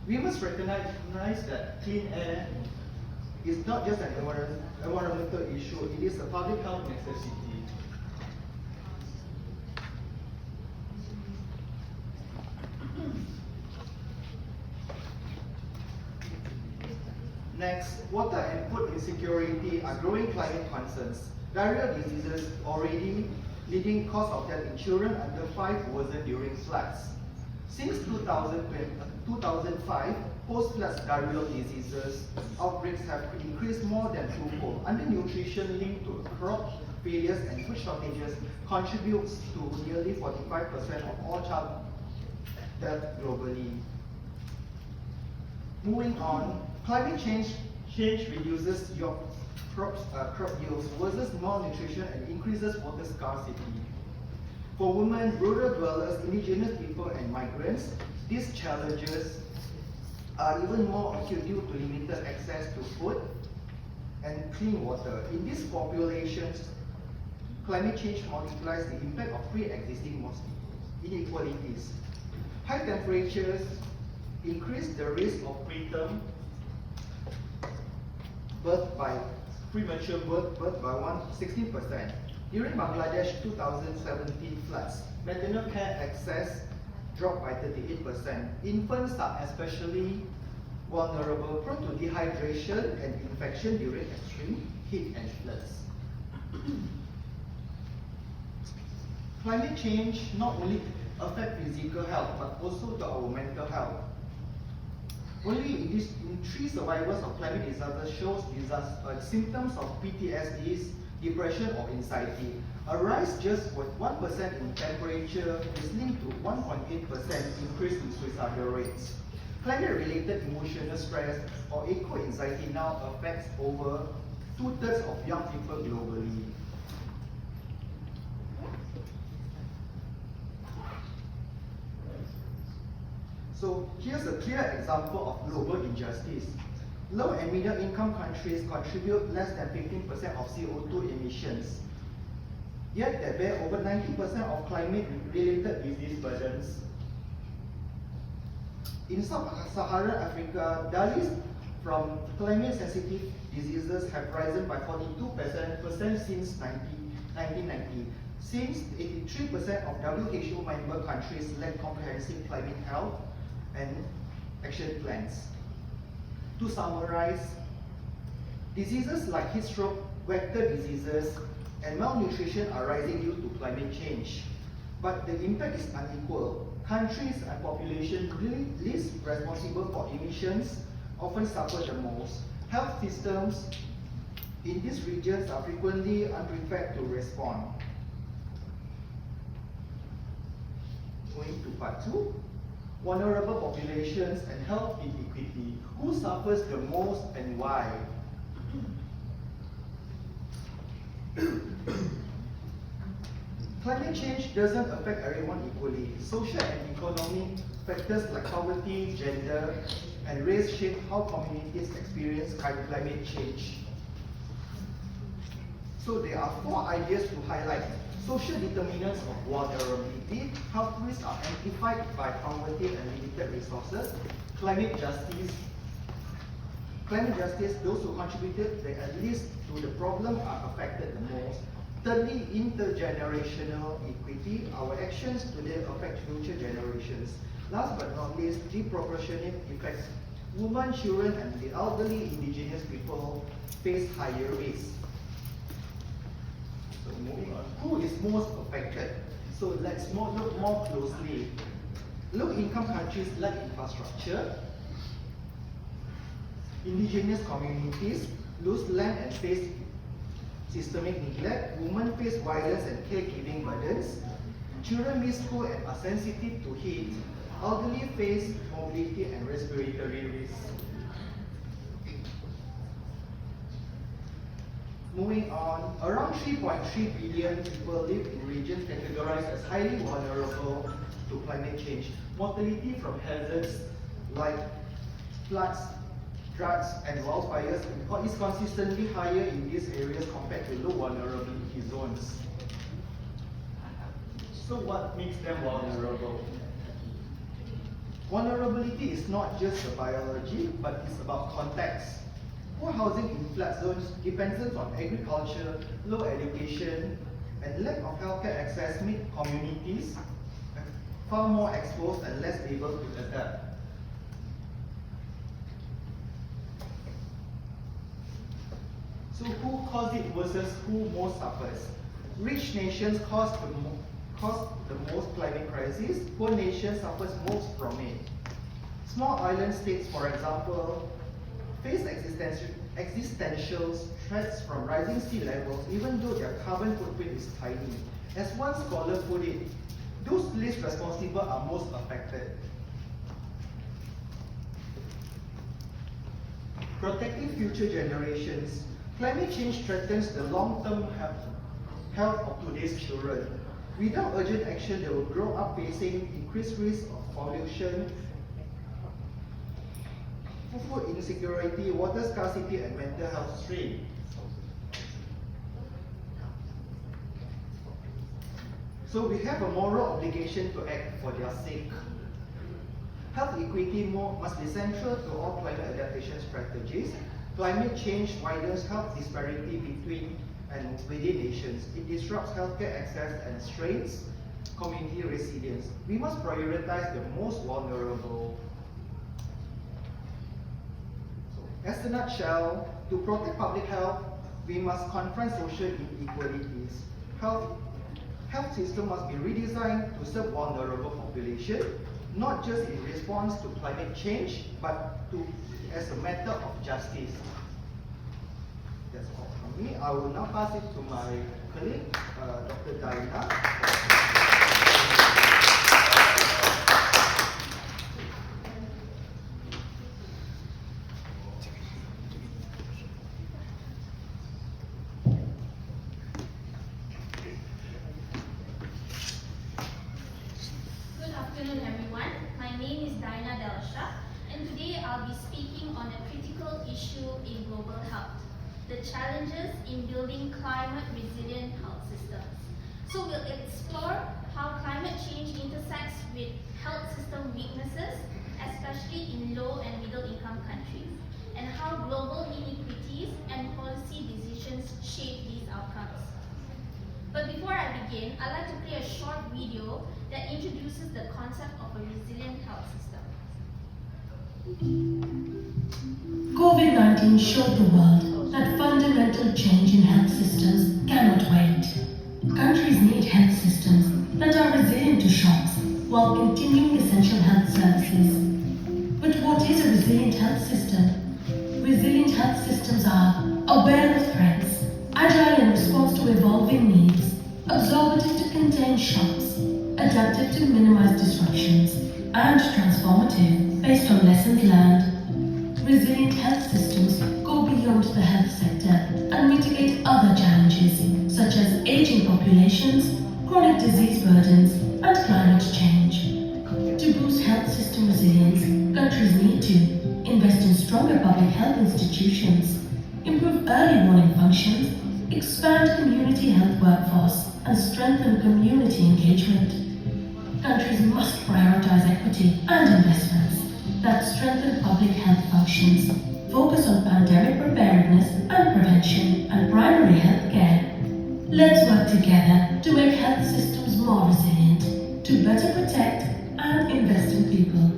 We must recognize that clean air is not just an environmental issue, it is a public health necessity. Next, water and food insecurity are growing climate concerns. Diarrheal diseases already leading cause of death in children under 5 worsened during floods. Since 2005, post-flood diarrheal diseases outbreaks have increased more than twofold. Undernutrition linked to crop failures and food shortages contributes to nearly 45% of all child death globally. Moving on, climate change reduces your crop yields, worsens malnutrition and increases water scarcity. For women, rural dwellers, indigenous people and migrants, these challenges are even more acute due to limited access to food and clean water. In these populations, climate change multiplies the impact of pre-existing inequalities. High temperatures increase the risk of preterm birth by premature birth by 16%. During Bangladesh 2017 floods, maternal care access dropped by 38%. Infants are especially vulnerable, prone to dehydration and infection during extreme heat and floods. Climate change not only affects physical health but also to our mental health. Only in 3 survivors of climate disasters shows symptoms of PTSD, depression or anxiety. A rise just with 1% in temperature is linked to 1.8% increase in suicidal rates. Climate-related emotional stress or eco-anxiety now affects over 2/3 of young people globally. So here's a clear example of global injustice. Low and middle income countries contribute less than 15% of CO2 emissions. Yet they bear over 90% of climate-related disease burdens. In sub-Saharan Africa, deaths from climate-sensitive diseases have risen by 42% since 1990. Since 83% of WHO member countries lack comprehensive climate health and action plans. To summarize, diseases like heat stroke, vector diseases, and malnutrition are rising due to climate change. But the impact is unequal. Countries and populations least responsible for emissions often suffer the most. Health systems in these regions are frequently unprepared to respond. Going to part 2. Vulnerable populations and health inequity. Who suffers the most and why? Climate change doesn't affect everyone equally. Social and economic factors like poverty, gender, and race shape how communities experience climate change. So there are 4 ideas to highlight. Social determinants of vulnerability. Health risks are amplified by poverty and limited resources. Climate justice. Climate justice, those who contributed the least to the problem are affected the most. Thirdly, intergenerational equity. Our actions today affect future generations. Last but not least, disproportionate effects. Women, children, and the elderly indigenous people face higher risks. So moving on, who is most affected? So let's look more closely. Low-income countries lack infrastructure. Indigenous communities lose land and face systemic neglect. Women face violence and caregiving burdens. Children miss school and are sensitive to heat. Elderly face mobility and respiratory risks. Moving on, around 3.3 billion people live in regions categorized as highly vulnerable to climate change. Mortality from hazards like floods, droughts, and wildfires is consistently higher in these areas compared to low vulnerability zones. So what makes them vulnerable? Vulnerability is not just a biology, but it's about context. Poor housing in flood zones, dependence on agriculture, low education, and lack of healthcare access make communities far more exposed and less able to adapt. So who caused it versus who most suffers? Rich nations cause the most climate crisis. Poor nations suffers most from it. Small island states, for example, face existential threats from rising sea levels, even though their carbon footprint is tiny. As one scholar put it, those least responsible are most affected. Protecting future generations. Climate change threatens the long-term health of today's children. Without urgent action, they will grow up facing increased risk of pollution, food insecurity, water scarcity, and mental health strain. So we have a moral obligation to act for their sake. Health equity must be central to all climate adaptation strategies. Climate change widens health disparity between and within nations. It disrupts healthcare access and strains community resilience. We must prioritize the most vulnerable. So, as a nutshell, to protect public health, we must confront social inequalities. Health system must be redesigned to serve vulnerable population, not just in response to climate change, but as a matter of justice. That's all from me. I will now pass it to my colleague, Dr. Diana. Good afternoon, everyone. My name is Diana Delsha, and today I'll be speaking on a critical issue in global health, the challenges in building climate-resilient health systems. So we'll explore how climate change intersects with health system weaknesses, especially in low and middle-income countries, and how global inequities and policy decisions shape these outcomes. But before I begin, I'd like to play a short video that introduces the concept of a resilient health system. COVID-19 showed the world that fundamental change in health systems cannot wait. Countries need health systems that are resilient to shocks while continuing essential health services. But what is a resilient health system? Resilient health systems are aware of threats, agile in response to evolving needs, absorbative to contain shocks, adaptive to minimize disruptions, and transformative based on lessons learned. Resilient health systems go beyond the health sector and mitigate other challenges such as aging populations, chronic disease burdens, and climate change. To boost health system resilience, countries need to invest in stronger public health institutions, improve early warning functions, expand community health workforce, and strengthen community engagement. Countries must prioritize equity and investments that strengthen public health functions, focus on pandemic preparedness and prevention, and primary health care. Let's work together to make health systems more resilient, to better protect and invest in people.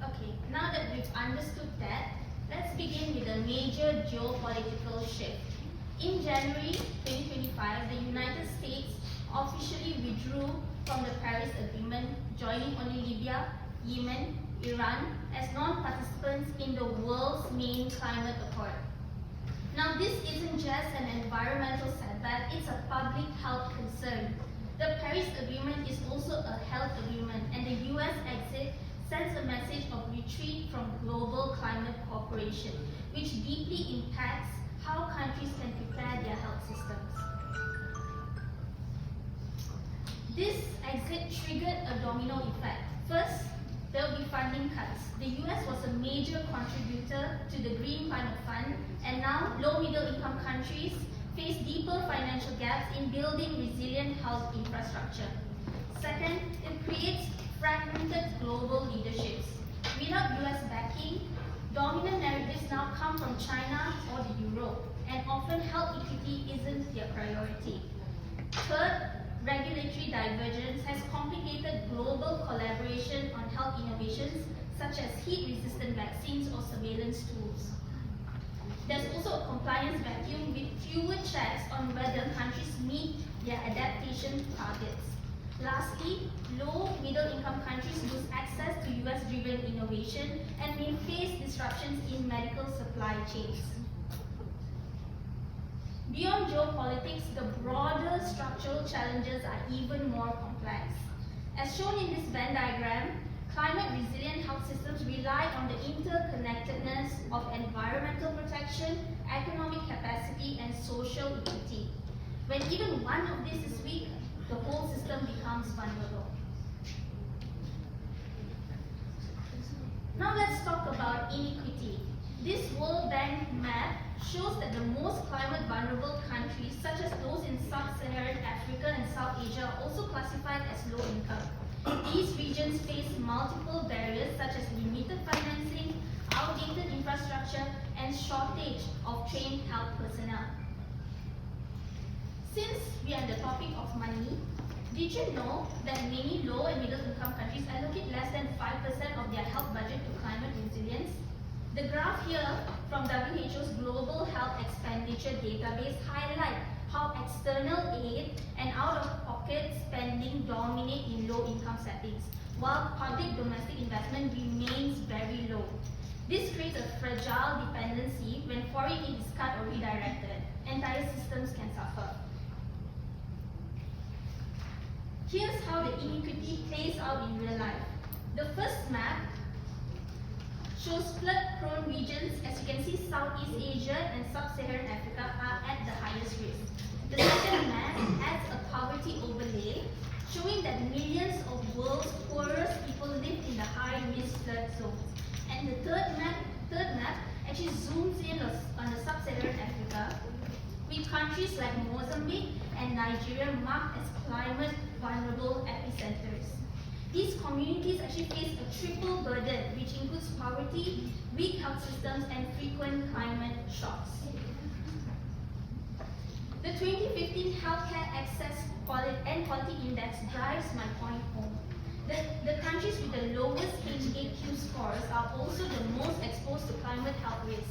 Okay, now that we've understood that, let's begin with a major geopolitical shift. In January 2025, the United States officially withdrew from the Paris Agreement, joining only Libya, Yemen, Iran as non-participants in the world's main climate accord. Now, this isn't just an environmental setback, it's a public health concern. The Paris Agreement is also a health agreement, and the US exit sends a message of retreat from global climate cooperation, which deeply impacts how countries can prepare their health systems. This exit triggered a domino effect. First, there will be funding cuts. The US was a major contributor to the Green Climate Fund, and now low-middle-income countries face deeper financial gaps in building resilient health infrastructure. Second, it creates fragmented global leaderships. Without US backing, dominant narratives now come from China or the Europe, and often health equity isn't their priority. Third, regulatory divergence has complicated global collaboration on health innovations such as heat-resistant vaccines or surveillance tools. There's also a compliance vacuum with fewer checks on whether countries meet their adaptation targets. Lastly, low middle-income countries lose access to US-driven innovation and may face disruptions in medical supply chains. Beyond geopolitics, the broader structural challenges are even more complex. As shown in this Venn diagram, climate-resilient health systems rely on the interconnectedness of environmental protection, economic capacity, and social equity. When even one of these is weak, the whole system becomes vulnerable. Now let's talk about inequity. This World Bank map shows that the most climate vulnerable countries, such as those in sub-Saharan Africa and South Asia, are also classified as low income. These regions face multiple barriers such as limited financing, outdated infrastructure, and shortage of trained health personnel. Since we are on the topic of money, did you know that many low and middle income countries allocate less than 5% of their health budget to climate resilience? The graph here from WHO's Global Health Expenditure Database highlight how external aid and out-of-pocket spending dominate in low-income settings, while public domestic investment remains very low. This creates a fragile dependency when foreign aid is cut or redirected. Entire systems can suffer. Here's how the inequity plays out in real life. The first map shows flood-prone regions. As you can see, Southeast Asia and Sub-Saharan Africa are at the highest risk. The second map adds a poverty overlay actually zooms in on the sub-Saharan Africa, with countries like Mozambique and Nigeria marked as climate vulnerable epicenters. These communities actually face a triple burden, which includes poverty, weak health systems, and frequent climate shocks. The 2015 Healthcare Access and Quality Index drives my point home. The countries with the lowest HAQ scores are also the most exposed to climate health risks.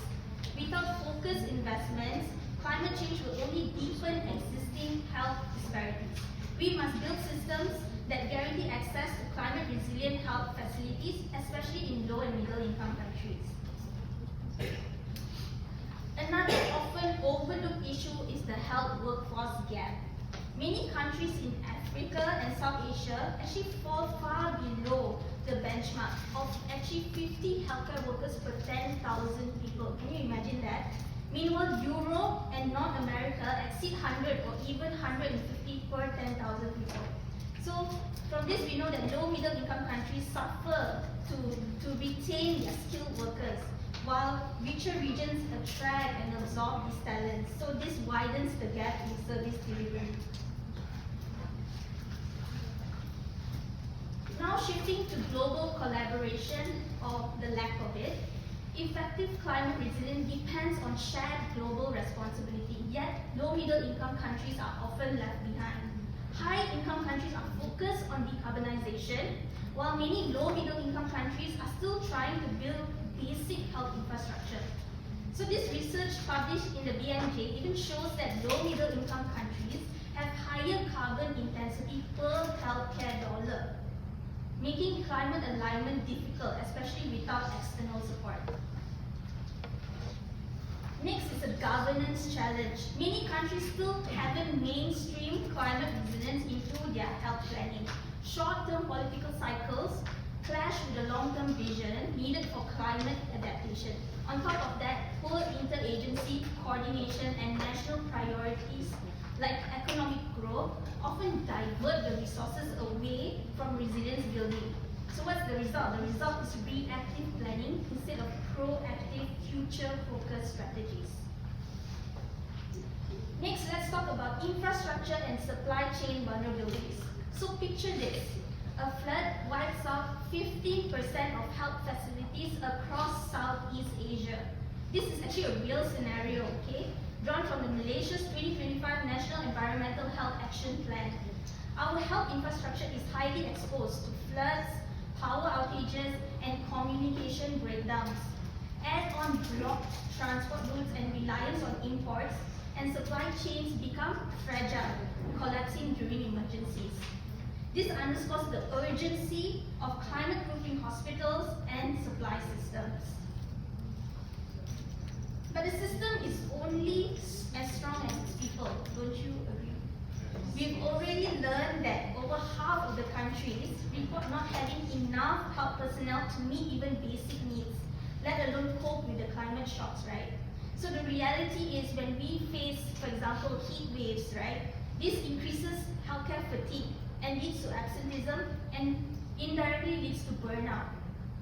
Without focused investments, climate change will only deepen existing health disparities. We must build systems that guarantee access to climate-resilient health facilities, especially in low and middle-income countries. Another often overlooked issue is the health workforce gap. Many countries in Africa and South Asia actually fall far below the benchmark of actually 50 healthcare workers per 10,000 people. Can you imagine that? Meanwhile, Europe and North America exceed 100 or even 150 per 10,000 people. So from this we know that low middle income countries suffer to retain their skilled workers, while richer regions attract and absorb these talents. So this widens the gap in service delivery. Now shifting to global collaboration, or the lack of it, effective climate resilience depends on shared global responsibility, yet low middle income countries are often left behind. High income countries are focused on decarbonization, while many low middle income countries are still trying to build basic health infrastructure. So this research published in the BMJ even shows that low middle income countries have higher carbon intensity per healthcare dollar, making climate alignment difficult, especially without external support. Next is a governance challenge. Many countries still haven't mainstreamed climate resilience into their health planning. Short-term political cycles clash with the long-term vision needed for climate adaptation. On top of that, poor interagency coordination and national priorities like economic growth often divert the resources away from resilience building. So what's the result? The result is reactive planning instead of proactive, future-focused strategies. Next, let's talk about infrastructure and supply chain vulnerabilities. So picture this. A flood wipes out 15% of health facilities across Southeast Asia. This is actually a real scenario, okay? Drawn from the Malaysia's 2025 National Environmental Health Action Plan. Our health infrastructure is highly exposed to floods, power outages, and communication breakdowns. Add on blocked transport routes and reliance on imports, and supply chains become fragile, collapsing during emergencies. This underscores the urgency of climate-proofing hospitals and supply systems. But the system is only as strong as its people, don't you agree? We've already learned that over half of the countries report not having enough health personnel to meet even basic needs, let alone cope with the climate shocks, right? So the reality is when we face, for example, heat waves, right? This increases healthcare fatigue and leads to absenteeism and indirectly leads to burnout.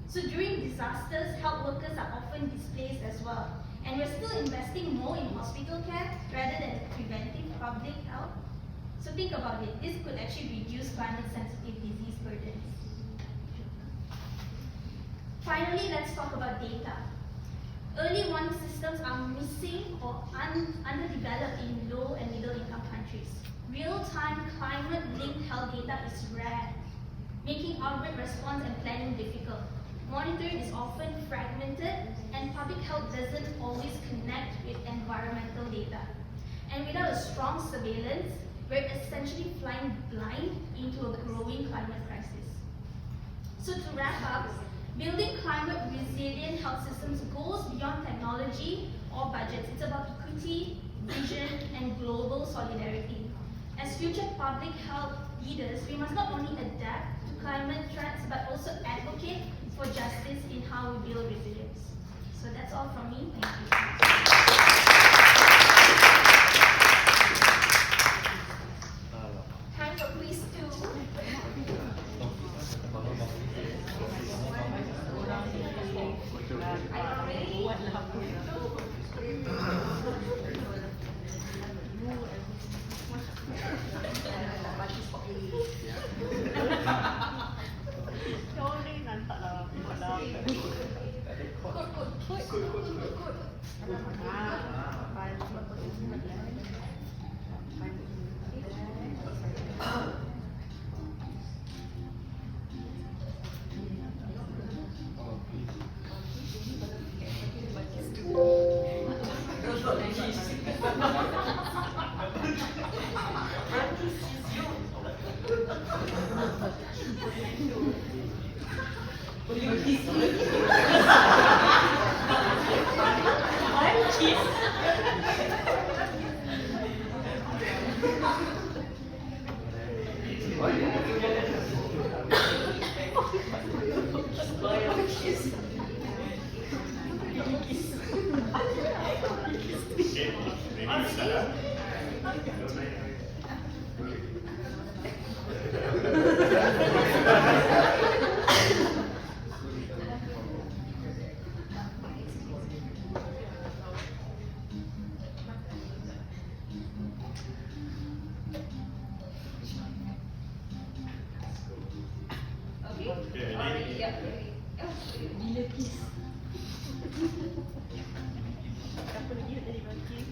So during disasters, health workers are often displaced as well. And we're still investing more in hospital care rather than preventive public health. So think about it, this could actually reduce climate-sensitive disease burdens. Finally, let's talk about data. Early warning systems are missing or underdeveloped in low and middle income countries. Real-time climate-linked health data is rare, making outbreak response and planning difficult. Monitoring is often fragmented, and public health doesn't always connect with environmental data. And without a strong surveillance, we're essentially flying blind into a growing climate crisis. So to wrap up, building climate-resilient health systems goes beyond technology or budgets. It's about equity, vision, and global solidarity. As future public health leaders, we must not only adapt to climate threats, but also advocate for justice in how we build resilience. So that's all from me. Thank you. Time for please to. Are you ready? Okay? Already, yeah, ready. Bila kiss. Apa lagi nak jadi kiss?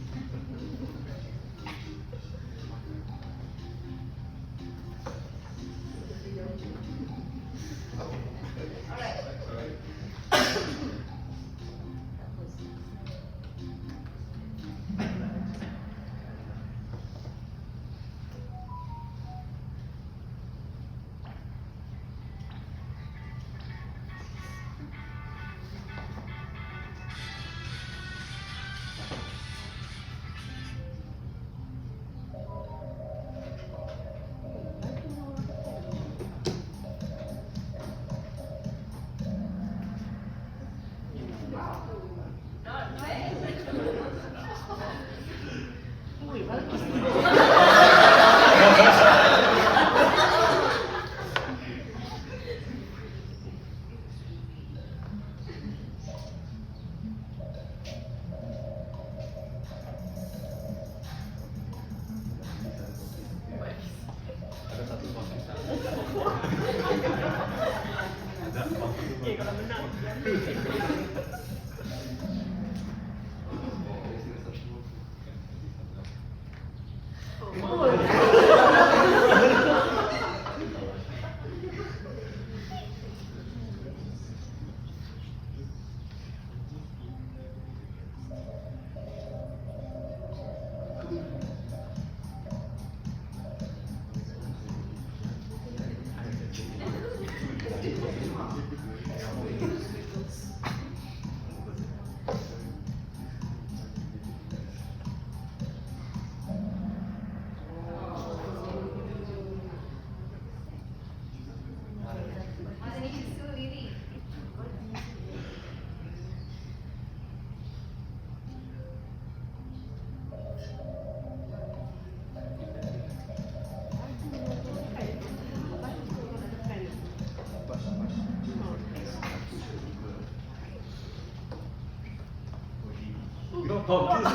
Last one.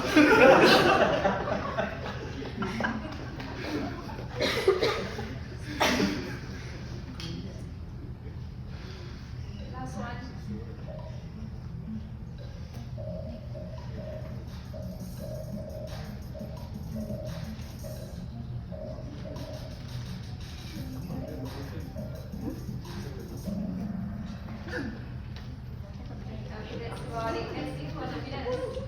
Okay, that's about it. Let's see for the winners.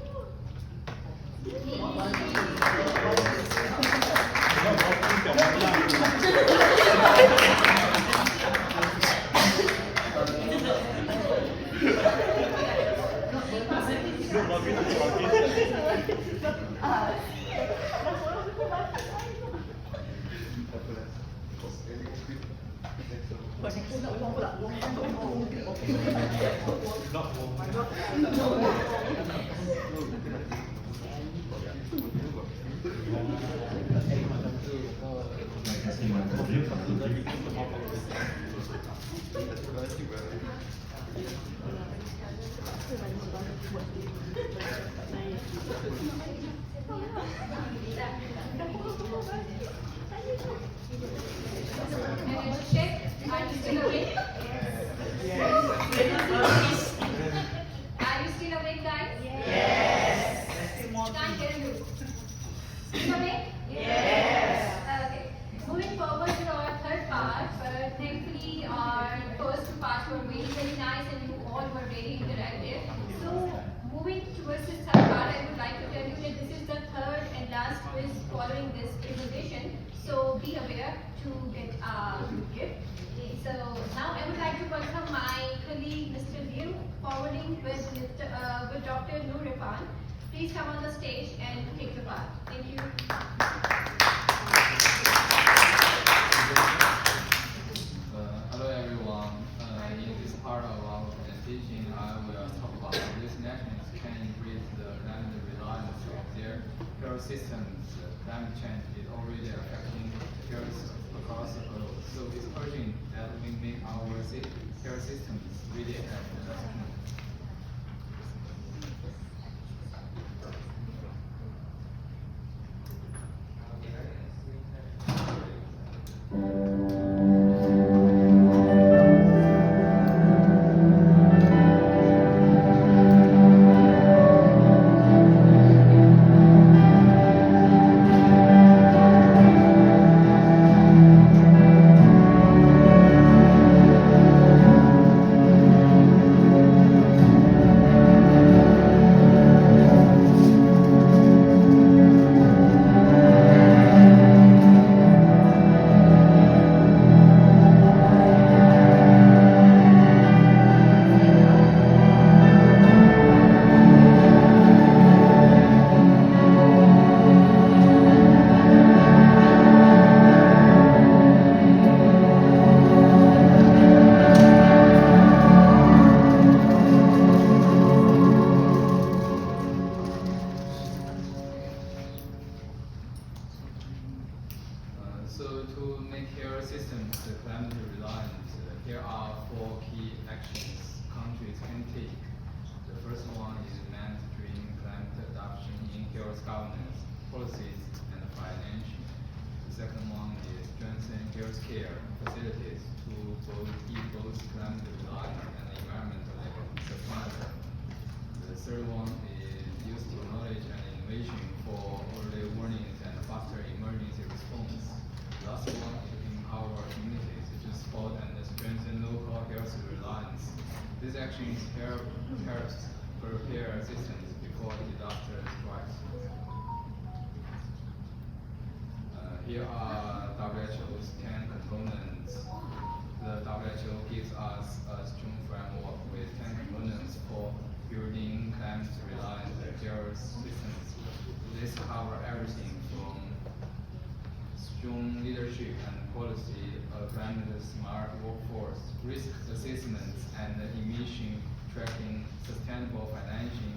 Check. Are you still awake? Are you still awake, guys? Yes. Can't hear you. Still awake? Yes. Okay. Moving forward to our third part, thankfully our first two parts were really very nice and you all were very interactive. So moving towards this third part, I would like to tell you that this is the third and last quiz following this presentation. Dr. Noor Irfan. Please come on the stage and take the part. Thank you. Hello everyone. In this part of our presentation, I will talk about which nations can increase the climate reliance of their health systems. Climate change is already affecting health across the globe, so it's urgent that we make our health systems really efficient. So to make health systems climate reliant, here are 4 key actions countries can take. The first one is mandatory climate adoption in health governance, policies, and financing. The second one is strengthen healthcare facilities to be both climate reliant and environmentally sustainable. The third one is use technology and innovation for early warnings and faster emergency response. The last one is empower communities to support and strengthen local health reliance. This action helps prepare systems before disaster strikes. Here are WHO's 10 components. The WHO gives us a strong framework with 10 components for building climate-reliant health systems. This covers everything from strong leadership and policy, a climate-smart workforce, risk assessments and emission tracking, sustainable financing,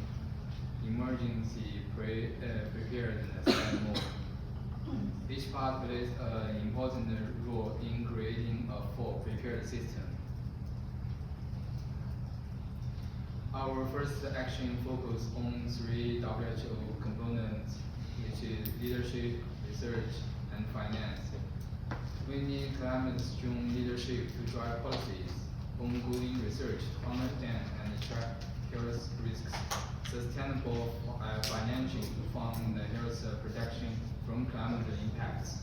emergency preparedness, and more. Each part plays an important role in creating a full prepared system. Our first action focuses on 3 WHO components, which is leadership, research, and finance. We need climate-strong leadership to drive policies, ongoing research to understand and track health risks, sustainable financing to fund the health protection from climate impacts.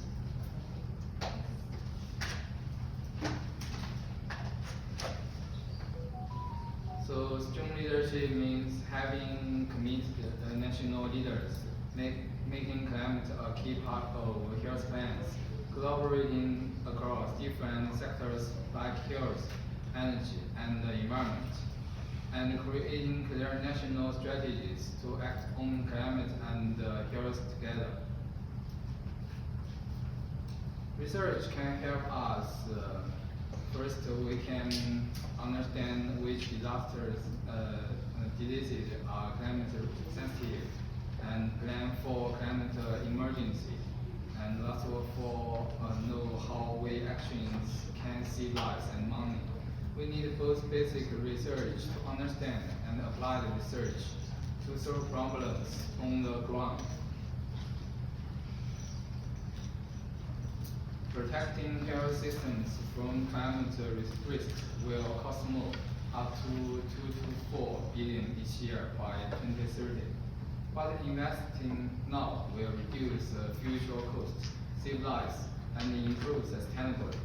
So strong leadership means having committed national leaders, making climate a key part of health plans, collaborating across different sectors like health, energy, and the environment, and creating clear national strategies to act on climate and health together. Research can help us. First, we can understand which diseases are climate sensitive and plan for climate emergency. And last of all, know how we actions can save lives and money. We need both basic research to understand and applied research to solve problems on the ground. Protecting health systems from climate risks will cost more, up to 2 to 4 billion each year by 2030. But investing now will reduce future costs, save lives, and improve sustainability.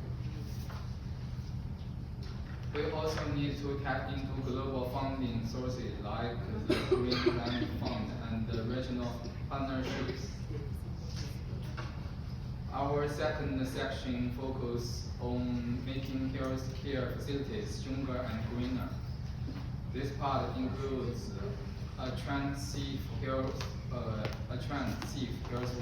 We also need to tap into global funding sources like the Green Climate Fund and the regional partnerships. Our second section focuses on making healthcare facilities stronger and greener. This part includes safe health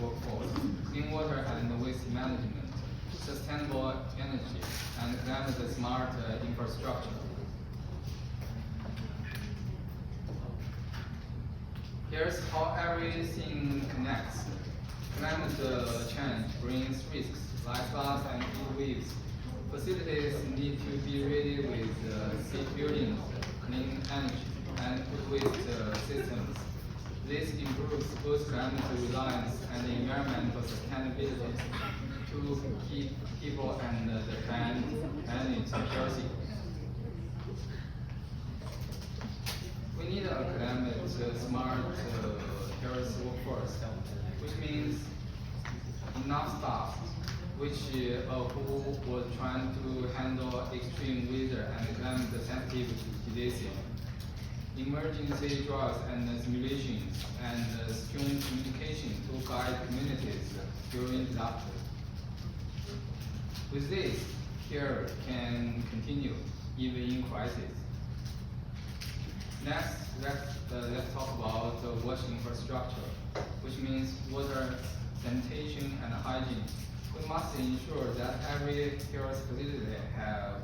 workforce, clean water and waste management, sustainable energy, and climate smart infrastructure. Here's how everything connects. Climate change brings risks like floods and heat waves. Facilities need to be ready with safe buildings, clean energy, and food waste systems. This improves both climate reliance and environmental sustainability to keep people and the planet healthy. We need a climate smart health workforce, which means enough staff who was trying to handle extreme weather and climate sensitive diseases, emergency drugs and simulations, and strong communication to guide communities during disaster. With this, care can continue even in crisis. Next, let's talk about water infrastructure, which means water, sanitation, and hygiene. We must ensure that every health facility has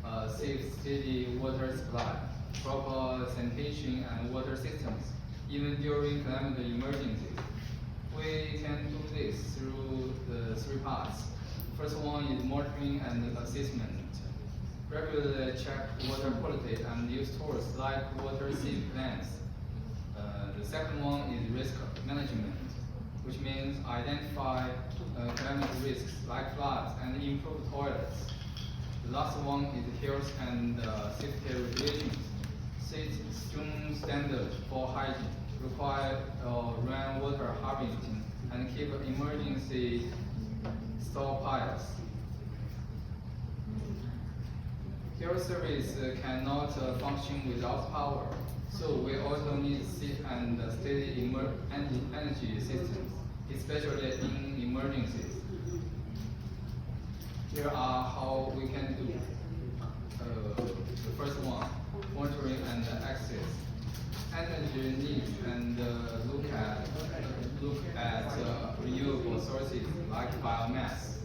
a safe, steady water supply, proper sanitation and water systems, even during climate emergencies. We can do this through the three parts. First one is monitoring and assessment. Regularly check water quality and use tools like water safe plans. The second one is risk management, which means identify climate risks like floods and improve toilets. The last one is health and safety regulations. Set strong standards for hygiene, require rainwater harvesting, and keep emergency stockpiles. Health service cannot function without power, so we also need safe and steady energy systems, especially in emergencies. Here are how we can do. The first one, monitoring and access. Energy needs and look at renewable sources like biomass.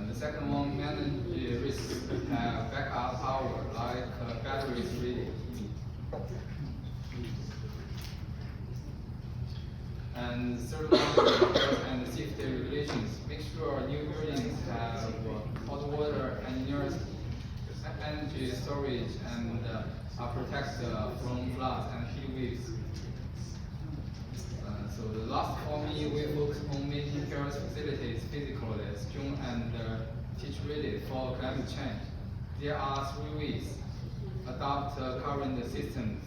The second one, manage risks, have backup power like batteries ready. And third one, health and safety regulations. Make sure new buildings have hot water and energy storage and are protected from floods and heat waves. So the last for me, we focus on making health facilities physically strong and teach-ready for climate change. There are three ways: adopt current systems,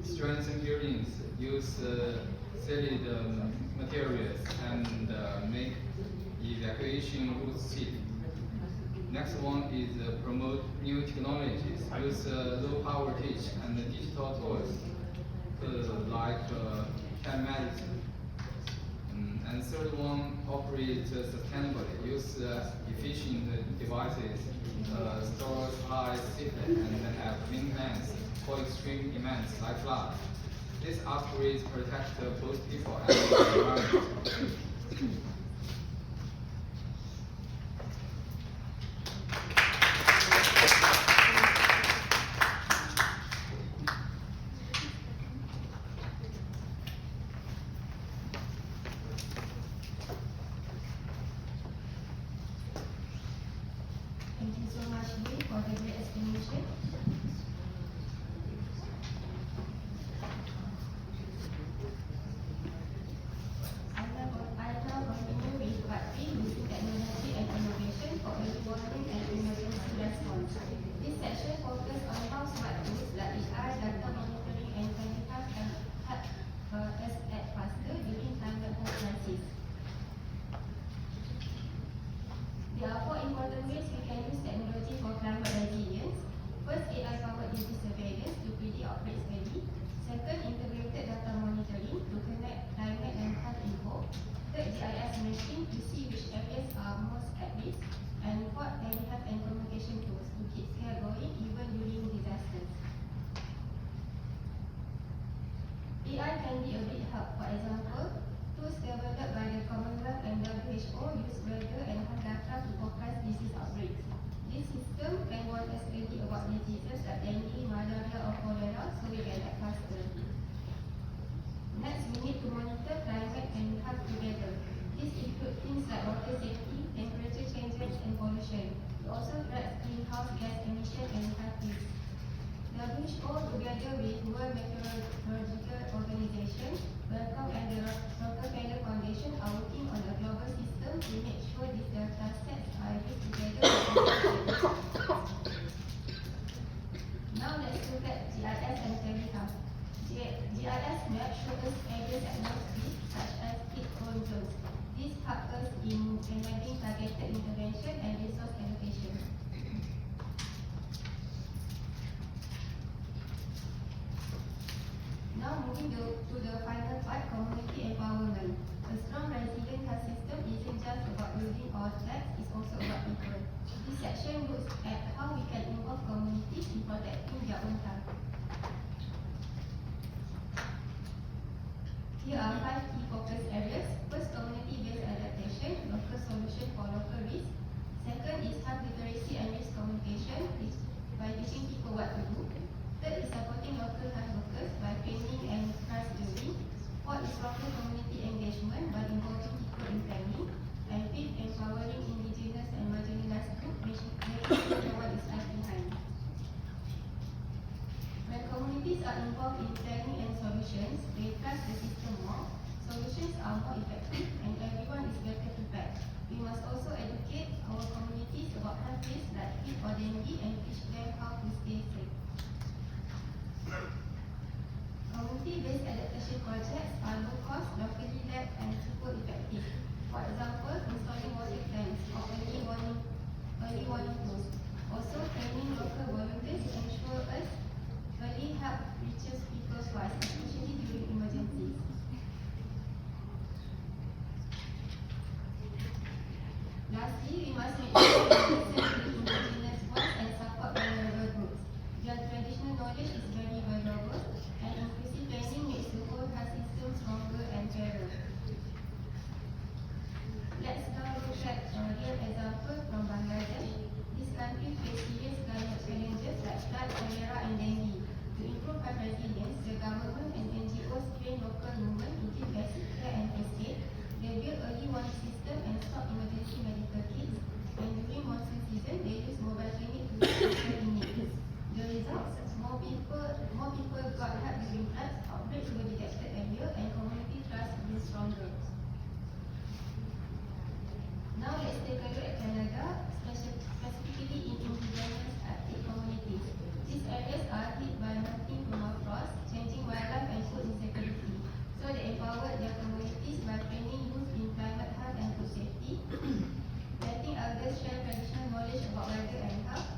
strengthen buildings, use solid materials, and make evacuation routes safe. Next one is promote new technologies, use low power teach and digital tools like telemedicine. And third one, operate sustainably, use efficient devices, store supplies safely, and have clean plans for extreme events like floods. These upgrades protect both people and the environment. Thank you so much, Lee, for the great explanation. I now continue with part 3, using technology and innovation for early warning and emergency response. This section focuses on how smart tools like AI, data monitoring, and telecast can help us act faster during climate crisis. There are 4 important ways we can use technology for climate resilience. First, AI-powered disease surveillance to predict outbreaks early. Second, integrated data monitoring to connect climate and health info. Third, GIS mapping to see which areas are most at risk. And fourth, telehealth and communication tools to keep care going even during disasters. can be a big help. For example, tools developed by the Commonwealth and WHO use weather and health data to forecast disease outbreaks. This system can warn us early about diseases like dengue, malaria, or cholera, so we can act faster. Next, we need to monitor climate and health together. This includes things like water safety, temperature changes, and pollution. It also tracks greenhouse gas emission and health risks. WHO, together with World Meteorological Organization, WELCOME, and the Rockefeller Foundation, are working on a global system to make sure these data sets are used together. Now let's look at GIS and telehealth. GIS maps show us areas at low risk, such as heat-prone zones. This helps us in enabling targeted intervention and resource allocation. Now moving to the final part, community empowerment. A strong resilient health system isn't just about building or flats, it's also about people. This section looks at how we can involve communities in protecting their own health. Here are 5 key focus areas. First, community-based adaptation, local solution for local risk. Second is health literacy and risk communication, by teaching people what to do. Third is supporting local health workers by training and trust building. Fourth is local community engagement by involving people in planning. And fifth, empowering indigenous and marginalized groups, making sure no one is left behind. When communities are involved in planning and solutions, they trust the system more, solutions are more effective, and everyone is better prepared. We must also educate our communities about health risks like heat or dengue and teach them how to stay safe. Community-based adaptation projects are low cost, locally led, and super effective. For example, installing water tanks or early warning tools. Also, training local volunteers ensure us early help reaches people twice, especially during emergencies. Lastly, we must make sure we listen to indigenous voice and support vulnerable groups. Their traditional knowledge is very valuable, and inclusive planning makes the whole health system stronger and fairer. Let's now look at a real example from Bangladesh. This country faces serious climate challenges like flood, cholera, and dengue. To improve health resilience, the government and NGOs train local women in give basic care and first aid. They build early warning system and stock emergency medical kits. And during monsoon season, they use mobile clinic to treat people in need. The results: more people got help during floods, outbreaks were detected earlier, and community trust grew stronger. Now let's take a look at Canada, specifically in indigenous Arctic communities. These areas are hit by melting permafrost, changing wildlife and food insecurity. So they empowered their communities by training youth in climate health and food safety, letting elders share traditional knowledge about weather and health,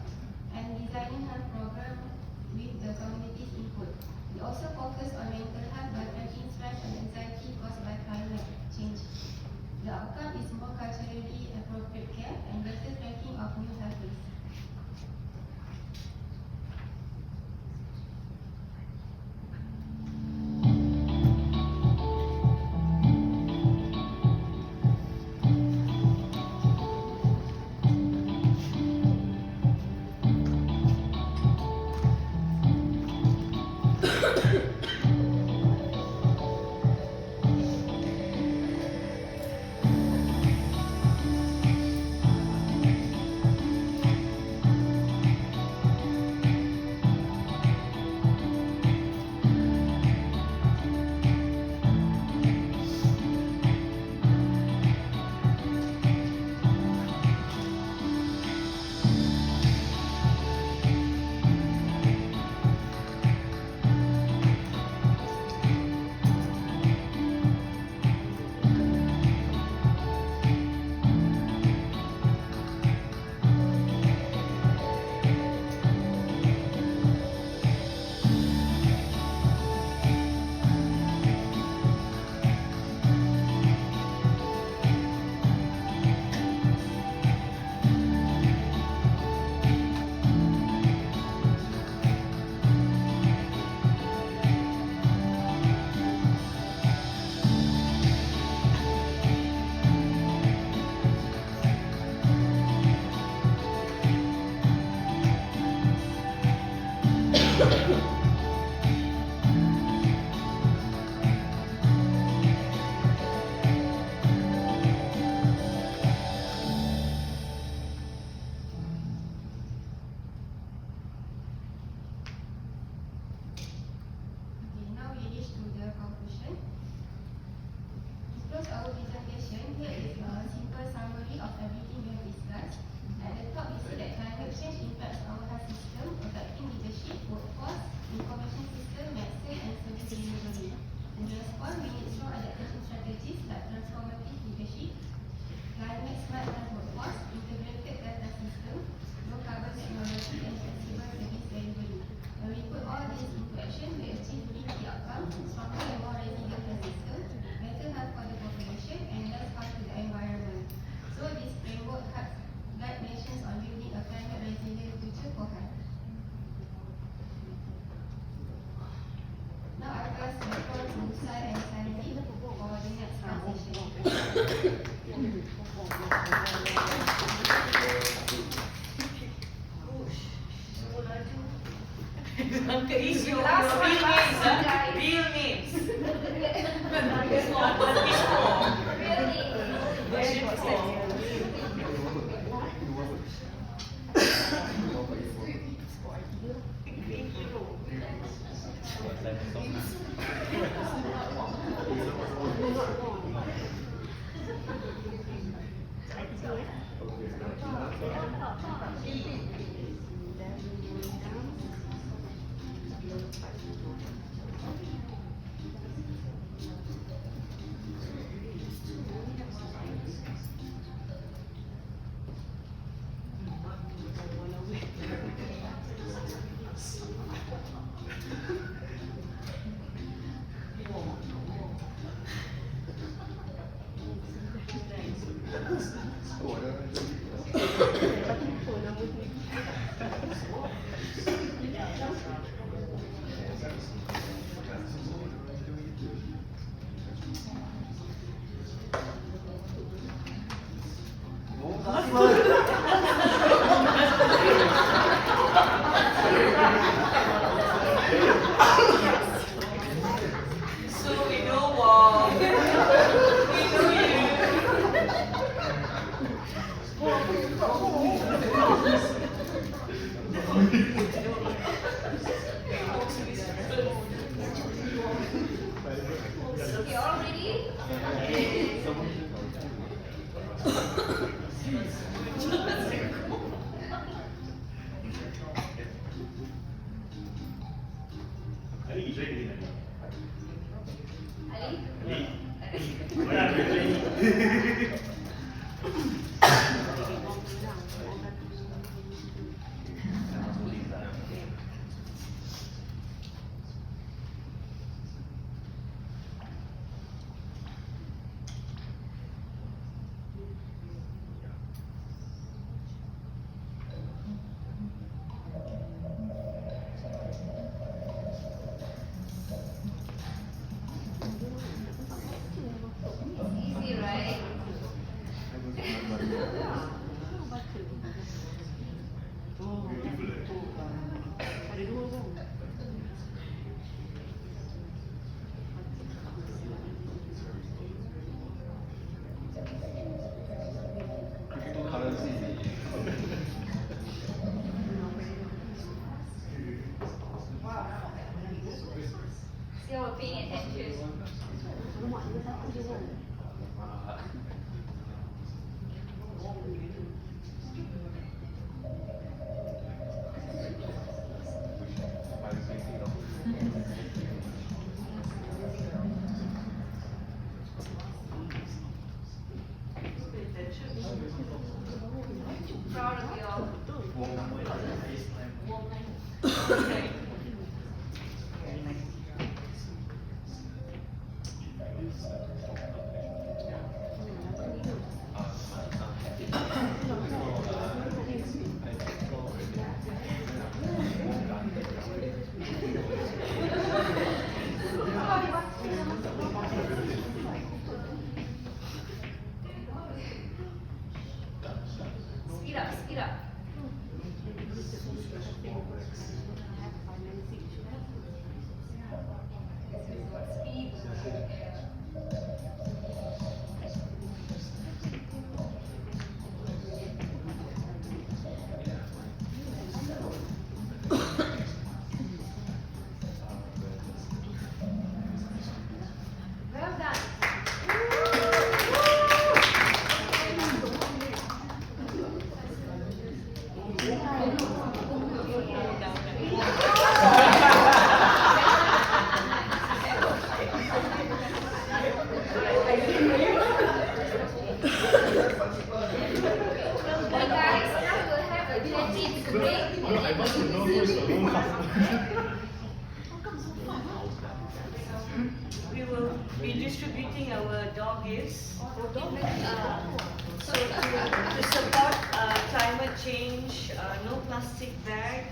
and designing health programs with the community's input. We also focus on mental health by tracking stress and anxiety caused by climate change. The outcome is more culturally appropriate care and better tracking of new health risks. question was that. So we know what. We know Okay, all ready? Easy, right? Still we're paying attention. Proud of you all. Speed up, speed up. Speed. Well done. Well guys, now we'll have a 10-minute break. we will be distributing our dog gifts. So to support climate change, no plastic bag.